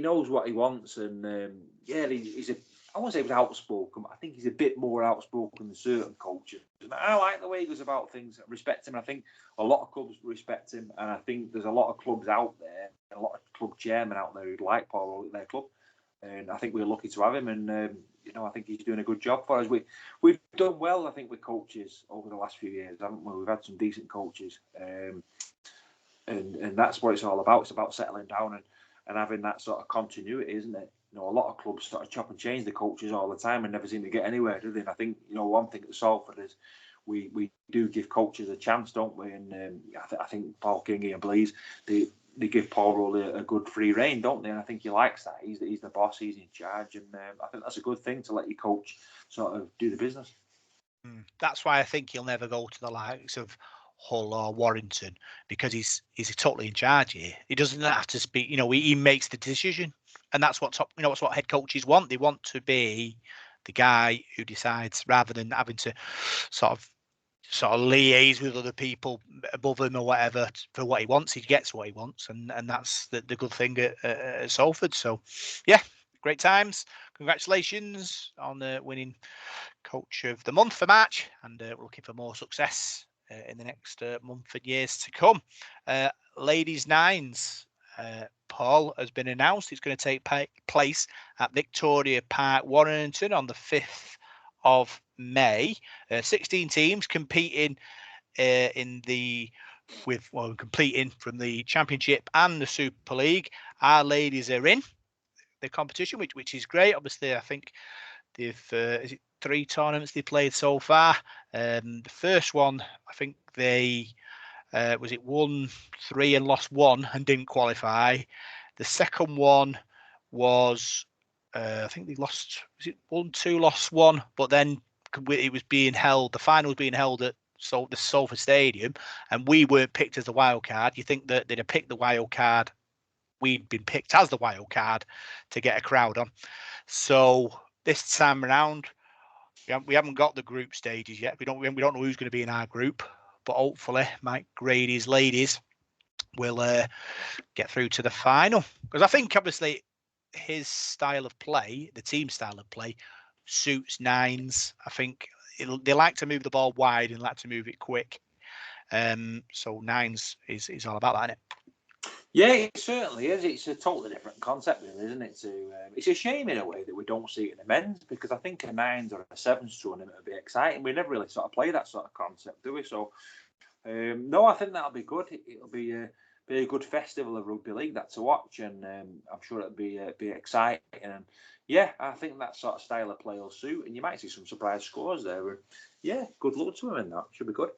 knows what he wants. And yeah, he's I won't say he's outspoken, but I think he's a bit more outspoken than certain coaches. And I like the way he goes about things. I respect him. I think a lot of clubs respect him, and I think there's a lot of clubs out there, a lot of club chairmen out there who'd like Paul Rowley at their club. And I think we're lucky to have him. And I think he's doing a good job for us. We've done well, I think, with coaches over the last few years, haven't we? We've had some decent coaches, and that's what it's all about. It's about settling down and having that sort of continuity, isn't it? A lot of clubs sort of chop and change the coaches all the time and never seem to get anywhere, do they? And I think, one thing at Salford is we do give coaches a chance, don't we? And I think Paul Kingy and Blease, they give Paul Rowley a good free rein, don't they? And I think he likes that. He's the boss, he's in charge, and I think that's a good thing, to let your coach sort of do the business. That's why I think he'll never go to the likes of Hull or Warrington, because he's totally in charge here. He doesn't have to speak. He makes the decision, and that's what that's what head coaches want. They want to be the guy who decides, rather than having to sort of liaise with other people above him or whatever for what he wants. He gets what he wants, and that's the good thing at Salford. So, yeah, great times. Congratulations on winning Coach of the Month for March, and we're looking for more success in the next month and years to come. Ladies Nines, Paul, has been announced. It's going to take place at Victoria Park, Warrington, on the 5th of May. 16 teams competing completing from the Championship and the Super League. Our ladies are in the competition, which is great. Obviously, I think they've is it 3 tournaments they played so far. The first one, I think they won 3 and lost 1 and didn't qualify. The second one was I think they lost, was it 1-2, lost 1, but then it was being held, the final was being held at the Salford Stadium, and we weren't picked as the wild card. You think that they'd have picked the wild card, we'd been picked as the wild card to get a crowd on. So this time around, we haven't got the group stages yet. We don't know who's going to be in our group, but hopefully Mike Grady's ladies will get through to the final, because I think obviously his style of play, the team style of play, suits Nines. I think they like to move the ball wide and like to move it quick. So Nines is all about that, isn't it? Yeah, it certainly is. It's a totally different concept, really, isn't it? It's a shame in a way that we don't see it in the men's, because I think a 9s or a 7s tournament would be exciting. We never really sort of play that sort of concept, do we? So, no, I think that'll be good. It'll be a good festival of rugby league that to watch, and I'm sure it'll be exciting. And yeah, I think that sort of style of play will suit, and you might see some surprise scores there. And yeah, good luck to them in that. Should be good.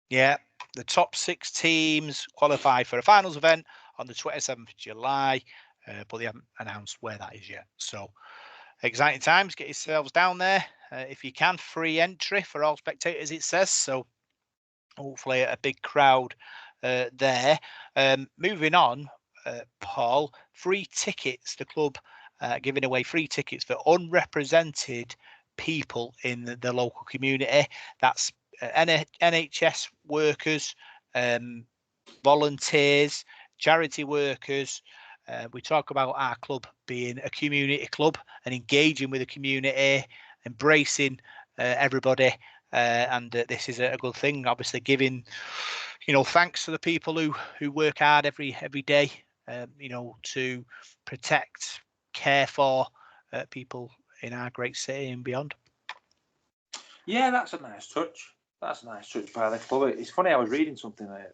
Yeah, the top 6 teams qualify for a finals event on the 27th of July, but they haven't announced where that is yet. So exciting times. Get yourselves down there if you can. Free entry for all spectators, it says. So hopefully a big crowd there. Moving on, Paul, free tickets. The club giving away free tickets for unrepresented people in the local community. That's NHS workers, volunteers, charity workers. We talk about our club being a community club and engaging with the community, embracing everybody. And this is a good thing. Obviously, giving, thanks to the people who work hard every day, to protect, care for people in our great city and beyond. Yeah, that's a nice touch. That's a nice touch by the club. It's funny, I was reading something was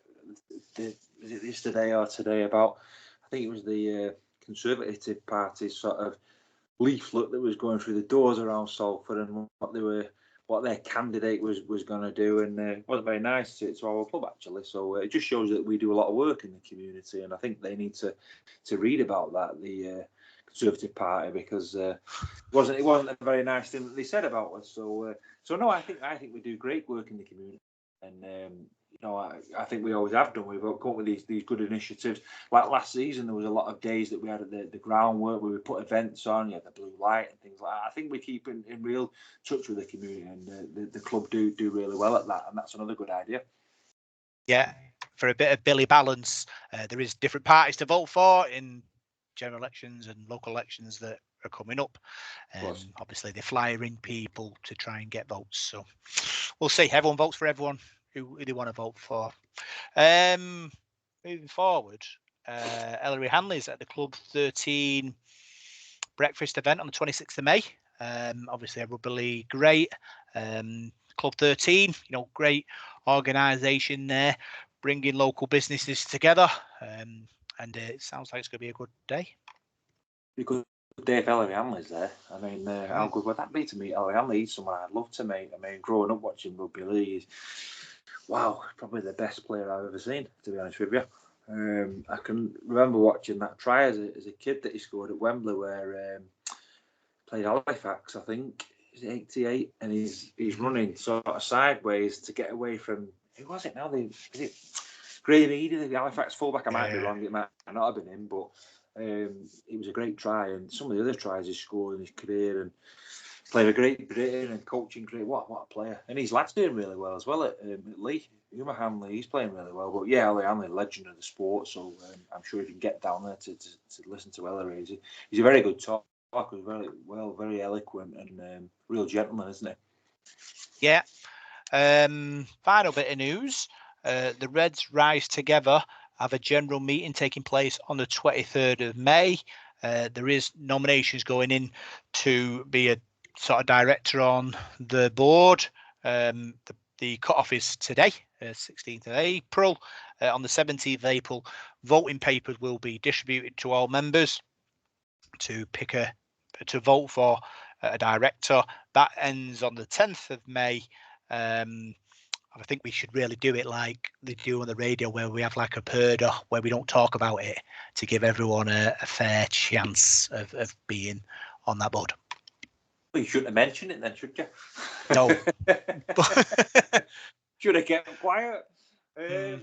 it yesterday or today about, I think it was the Conservative Party's sort of leaflet that was going through the doors around Salford, and what what their candidate was going to do, and it wasn't very nice to our club actually. So it just shows that we do a lot of work in the community, and I think they need to read about that, the Conservative Party, because it wasn't a very nice thing that they said about us. So no, I think we do great work in the community, and I think we always have done. We've come up with these good initiatives. Like last season, there was a lot of days that we had at the groundwork where we put events on, the blue light and things like that. I think we keep in real touch with the community, and the club do really well at that, and that's another good idea. Yeah, for a bit of Billy balance, there is different parties to vote for in general elections and local elections that are coming up. Obviously, they fly in people to try and get votes. So we'll see. Everyone votes for everyone who they want to vote for. Moving forward, Ellery Hanley's at the Club 13 breakfast event on the 26th of May. Obviously, a rugby league great. Club 13, great organisation there, bringing local businesses together. And it sounds like it's going to be a good day. Because Dave Ellery Hanley's there. I mean, how good would that be to meet Ellery Hanley? He's someone I'd love to meet. I mean, growing up watching rugby league, probably the best player I've ever seen, to be honest with you. I can remember watching that try as a kid that he scored at Wembley, where played Halifax, I think. Is it 88? And he's running sort of sideways to get away from, who was it now? Is it Grady, the Halifax fullback? I might be wrong, it might not have been him, but it was a great try, and some of the other tries he scored in his career, and played a great Britain and coaching great. What a player! And his lad's doing really well as well at Lee. Umar Hanley, he's playing really well. But yeah, Ellery Hanley, legend of the sport. So I'm sure if you can get down there to listen to Ellery, he's a very good talker, very eloquent, and real gentleman, isn't he? Yeah. Final bit of news: the Reds Rise Together have a general meeting taking place on the 23rd of May. There is nominations going in to be a sort of director on the board. The cut-off is today, 16th of April. On the 17th of April, voting papers will be distributed to all members to vote for a director. That ends on the 10th of May. I think we should really do it like they do on the radio, where we have like a purdah where we don't talk about it, to give everyone a fair chance of being on that board. Well, you shouldn't have mentioned it then, should you? No. Should have kept quiet. I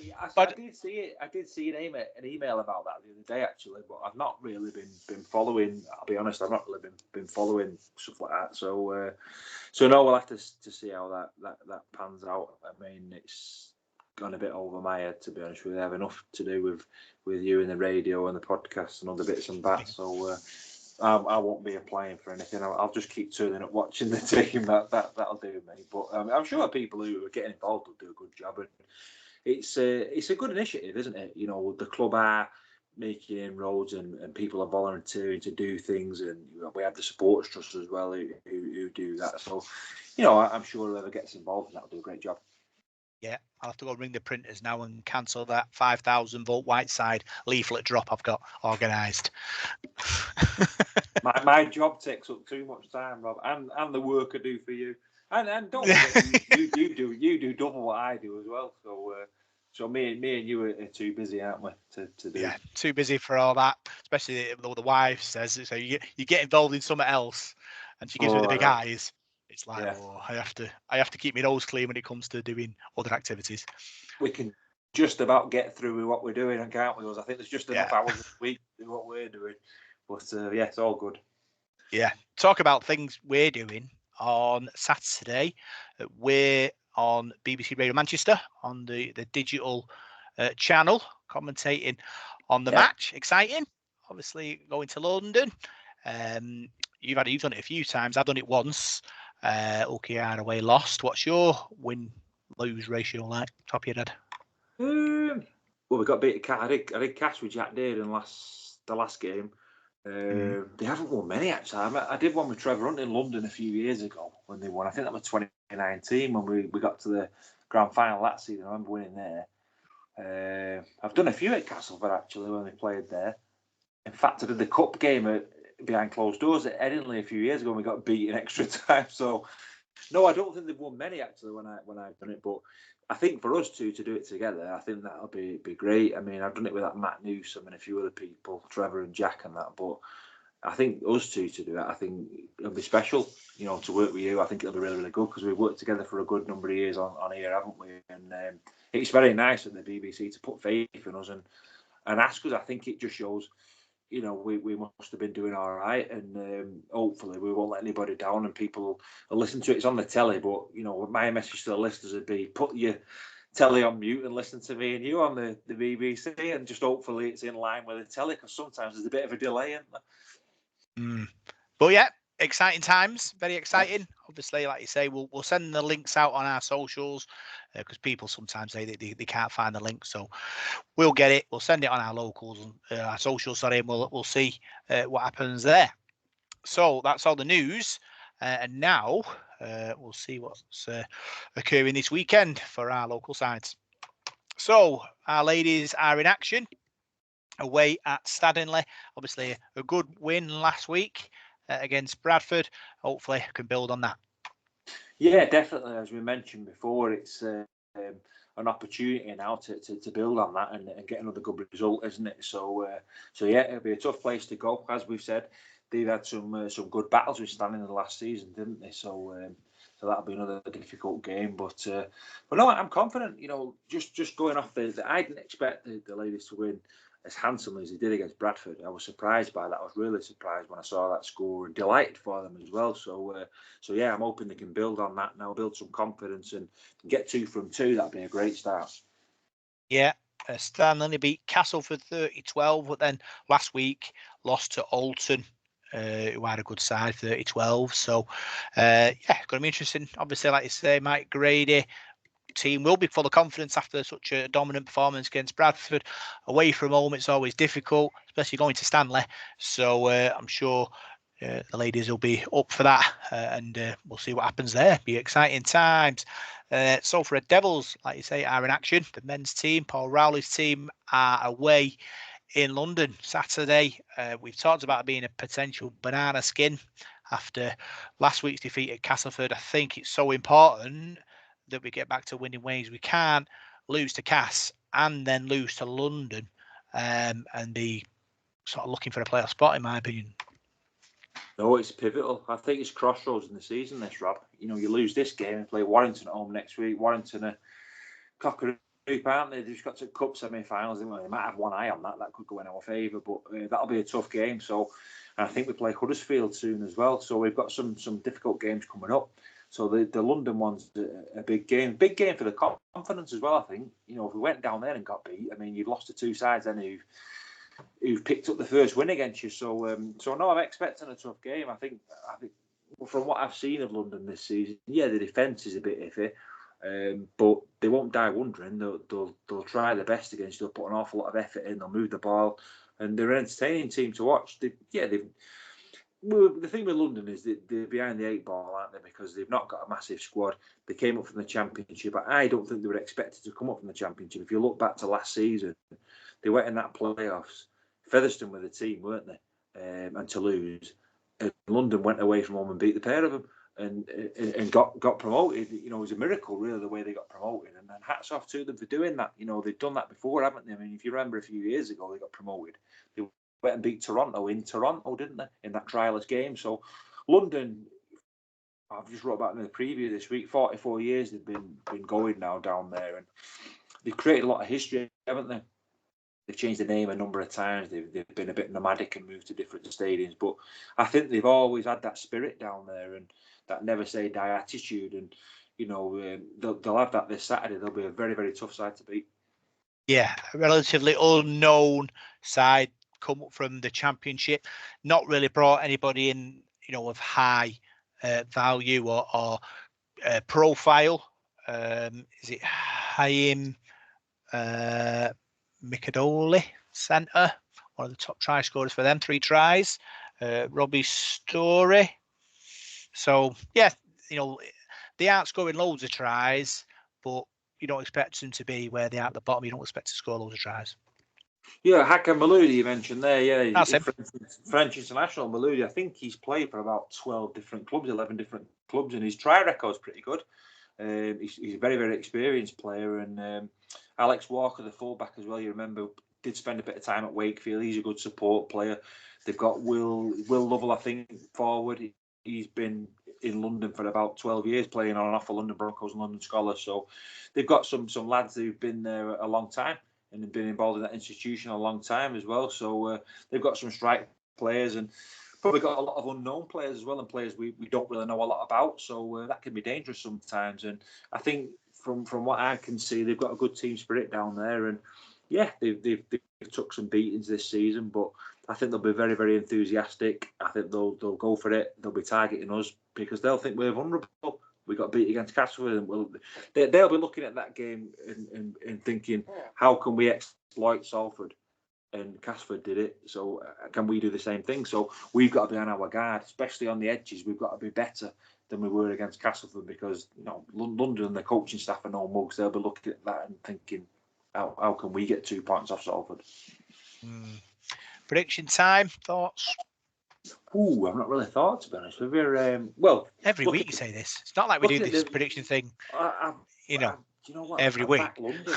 did see it. I did see an email about that the other day, actually, but I've not really been following. I'll be honest, I've not really been following stuff like that. So no, we'll have to see how that pans out. I mean, it's gone a bit over my head, to be honest with you. I have enough to do with you and the radio and the podcast and other bits and bats. So I won't be applying for anything. I'll just keep turning up, watching the team. That'll do me. But I'm sure people who are getting involved will do a good job. And it's a good initiative, isn't it? The club are making inroads, and people are volunteering to do things, and we have the supporters trust as well who do that. So, I'm sure whoever gets involved in that will do a great job. Yeah, I'll have to go ring the printers now and cancel that 5,000 volt Whiteside leaflet drop I've got organised. my job takes up too much time, Rob, and the work I do for you, and don't forget you do double what I do as well. So me and you are too busy, aren't we, to do? Yeah, too busy for all that. Especially what the wife says. So you get involved in something else, and she gives me the big eyes. It's like, I have to keep my nose clean when it comes to doing other activities. We can just about get through with what we're doing, can't we? I think there's just enough hours a week to do what we're doing. But it's all good. Yeah, talk about things we're doing on Saturday. We're on BBC Radio Manchester on the digital channel, commentating on the match. Exciting. Obviously, going to London. You've done it a few times. I've done it once. OKR away lost. What's your win-lose ratio like? Top of your head. Well, we got beat. I did cash with Jack Dearden the last game. They haven't won many, actually. I did one with Trevor Hunt in London a few years ago when they won. I think that was 2019 when we got to the grand final that season. I remember winning there. I've done a few at Castleford, actually, when we played there. In fact, I did the cup game behind closed doors at Edinley a few years ago, and we got beat in extra time. So No, I don't think they've won many actually when I've done it, but I think for us two to do it together, I think that'll be great. I mean, I've done it with that Matt Newsom and a few other people, Trevor and Jack and that, but I think us two to do it, I think it'll be special, to work with you. I think it'll be really, really good because we've worked together for a good number of years on here, haven't we? And it's very nice at the BBC to put faith in us and ask us. I think it just shows, we must have been doing all right, and hopefully we won't let anybody down and people will listen to it. It's on the telly, but, my message to the listeners would be put your telly on mute and listen to me and you on the BBC, and just hopefully it's in line with the telly because sometimes there's a bit of a delay in there. But yeah, exciting times, very exciting. Obviously, like you say, we'll send the links out on our socials because people sometimes say they can't find the link, so we'll get it. We'll send it on our locals, our socials, sorry, and we'll see what happens there. So that's all the news, and now we'll see what's occurring this weekend for our local sides. So our ladies are in action away at Stanningley. Obviously, a good win last week against Bradford. Hopefully, can build on that. Yeah, definitely. As we mentioned before, it's an opportunity now to build on that and get another good result, isn't it? So yeah, it'll be a tough place to go. As we've said, they've had some good battles with Stanningley in the last season, didn't they? So that'll be another difficult game. But no, I'm confident. Just going off I didn't expect the ladies to win as handsomely as they did against Bradford. I was surprised by that. I was really surprised when I saw that score and delighted for them as well. So yeah, I'm hoping they can build on that now, build some confidence and get 2 from 2. That'd be a great start. Yeah, Stanley beat Castleford 30-12, but then last week lost to Alton, who had a good side, 30-12. So yeah, it's going to be interesting. Obviously, like you say, Mike Grady team will be full of confidence after such a dominant performance against Bradford. Away from home, it's always difficult, especially going to Stanley. So I'm sure the ladies will be up for that, and we'll see what happens there. Be exciting times. So for the Devils, like you say, are in action. The men's team, Paul Rowley's team, are away in London Saturday. We've talked about it being a potential banana skin after last week's defeat at Castleford. I think it's so important that we get back to winning ways. We can't lose to Cass and then lose to London and be sort of looking for a playoff spot, in my opinion. No, it's pivotal. I think it's crossroads in the season, this, Rob. You lose this game and play Warrington at home next week. Warrington are cock-a-doop, aren't they? They've just got to cup semi-finals. They might have one eye on that. That could go in our favour, but that'll be a tough game. So I think we play Huddersfield soon as well. So we've got some difficult games coming up. So the London one's a big game for the confidence as well. I think if we went down there and got beat, I mean you've lost to 2 sides then who've picked up the first win against you. So no, I'm expecting a tough game. I think from what I've seen of London this season, yeah, the defence is a bit iffy, but they won't die wondering. They'll try their best against you. They'll put an awful lot of effort in. They'll move the ball, and they're an entertaining team to watch. The thing with London is that they're behind the 8 ball, aren't they? Because they've not got a massive squad. They came up from the Championship, but I don't think they were expected to come up from the Championship. If you look back to last season, they went in that playoffs. Featherstone were the team, weren't they? And Toulouse. And London went away from home and beat the pair of them and got promoted. It was a miracle, really, the way they got promoted. And hats off to them for doing that. They've done that before, haven't they? I mean, if you remember a few years ago, they got promoted. They went and beat Toronto in Toronto, didn't they, in that trialist game? So London, I've just wrote about in the preview this week, 44 years they've been going now down there, and they've created a lot of history, haven't they? They've changed the name a number of times. They've been a bit nomadic and moved to different stadiums, but I think they've always had that spirit down there and that never say die attitude, and they'll have that this Saturday. They'll be a very, very tough side to beat. Yeah, a relatively unknown side, come up from the Championship, not really brought anybody in, of high value or profile. Is it Haim Mikadoli, centre, one of the top try scorers for them, 3 tries. Robbie Story. So yeah, they aren't scoring loads of tries, but you don't expect them to be where they are at the bottom. You don't expect to score loads of tries. Yeah, Hakan Maloudi you mentioned there. Yeah, That's him. French international Maloudi. I think he's played for about 12 different clubs, 11 different clubs, and his try record's pretty good. He's a very, very experienced player, and Alex Walker, the fullback as well. You remember, did spend a bit of time at Wakefield. He's a good support player. They've got Will Lovell, I think, forward. He's been in London for about 12 years, playing on and off for London Broncos and London Scarlets. So they've got some lads who've been there a long time and have been involved in that institution a long time as well. So they've got some strike players and probably got a lot of unknown players as well, and players we don't really know a lot about. So that can be dangerous sometimes. And I think from what I can see, they've got a good team spirit down there. And yeah, they've took some beatings this season, but I think they'll be very, very enthusiastic. I think they'll go for it. They'll be targeting us because they'll think we're vulnerable. We got beat against Castleford, and they'll be looking at that game and thinking, how can we exploit Salford? And Castleford did it, so can we do the same thing? So we've got to be on our guard, especially on the edges. We've got to be better than we were against Castleford because London and the coaching staff are no mugs. They'll be looking at that and thinking, how can we get 2 points off Salford? Prediction time, thoughts? Ooh, I've not really thought, to be honest with you. Well, every week you say this. It's not like we do this prediction thing. You know what? Every week. Back London.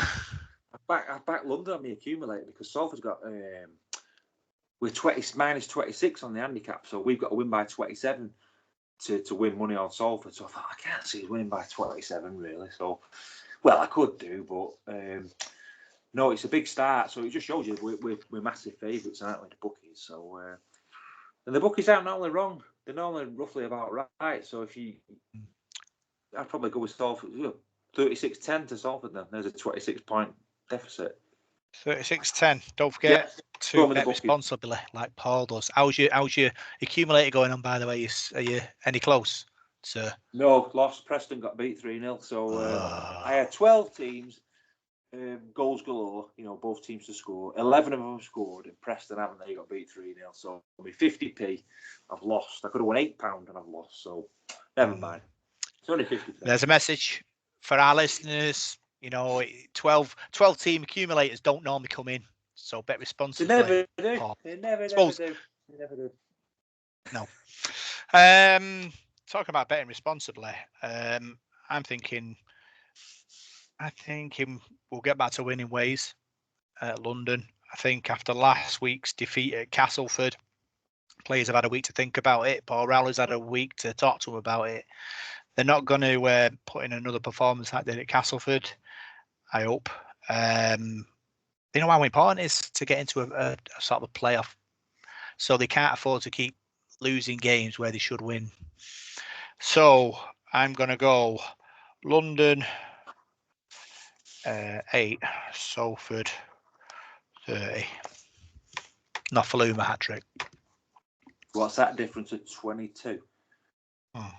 I've backed London on the accumulator because Salford's got we're minus 26 on the handicap, so we've got to win by 27 to win money on Salford. So I thought I can't see us winning by 27 really. So well, I could do, but no, it's a big start. So it just shows you we're massive favourites, aren't we, the bookies? So and the bookies aren't normally wrong. They're normally roughly about right. So if I'd probably go with Salford. 36-10 to Salford then. There's a 26-point deficit. 36-10. Don't forget to bet responsibly, like Paul does. How's your accumulator going on, by the way? Are you any close, sir? No, lost. Preston got beat 3-0. So I had 12 teams, goals galore. Both teams to score. 11 of them scored, and Preston haven't. They got beat 3-0. So my 50p, I've lost. I could have won £8 and I've lost. So never mind. It's only 50p. There's a message for our listeners. 12 team accumulators don't normally come in, so bet responsibly. They never do. They never do. No. Talking about betting responsibly, I'm thinking we'll get back to winning ways at London. I think after last week's defeat at Castleford, players have had a week to think about it. Paul Rowley's had a week to talk to them about it. They're not going to put in another performance like they did at Castleford, I hope. How important it is to get into a sort of a playoff. So they can't afford to keep losing games where they should win. So I'm going to go London 8, Salford 30. Nofaluma hat-trick. What's that difference to 22? Oh.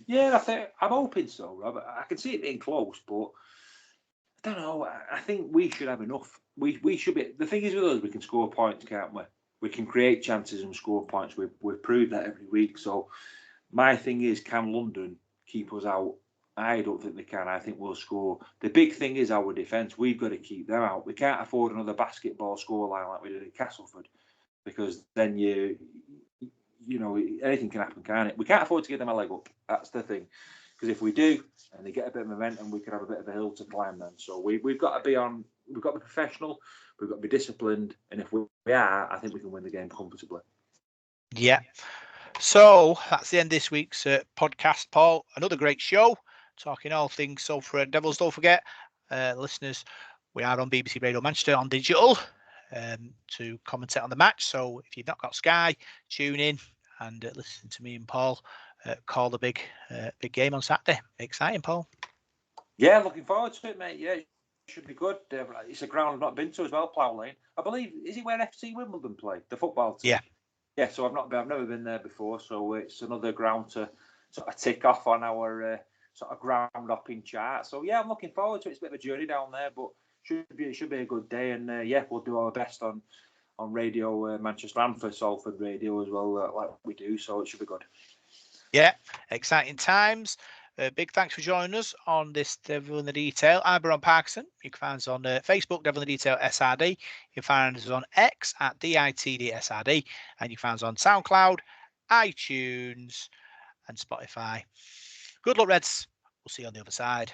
Yeah, I think I'm hoping so, Rob. I can see it being close, but I don't know. I think we should have enough. We should be. The thing is with us, we can score points, can't we? We can create chances and score points. We've proved that every week. So my thing is, can London keep us out? I don't think they can. I think we'll score. The big thing is our defence. We've got to keep them out. We can't afford another basketball scoreline like we did at Castleford, because then anything can happen, can't it? We can't afford to give them a leg up. That's the thing. Because if we do, and they get a bit of momentum, we could have a bit of a hill to climb then. So we've got to be professional, we've got to be disciplined, and if we are, I think we can win the game comfortably. Yeah. So that's the end of this week's podcast, Paul. Another great show, talking all things Salford Devils. Don't forget, listeners, we are on BBC Radio Manchester on digital to commentate on the match. So if you've not got Sky, tune in and listen to me and Paul call the big game on Saturday. Exciting, Paul. Yeah, looking forward to it, mate. Yeah, it should be good. It's a ground I've not been to as well, Plough Lane. I believe, is it where FC Wimbledon play, the football team? Yeah. Yeah, so I've never been there before, so it's another ground to sort of tick off on our sort of ground hopping chart. So yeah, I'm looking forward to it. It's a bit of a journey down there, but it should be a good day. And we'll do our best on Radio Manchester and for Salford Radio as well, like we do. So it should be good. Yeah, exciting times. Big thanks for joining us on this Devil in the Detail. I'm Baron Parkinson. You can find us on Facebook, Devil in the Detail SRD. You can find us on X at DITDSRD. And you can find us on SoundCloud, iTunes, and Spotify. Good luck, Reds. We'll see you on the other side.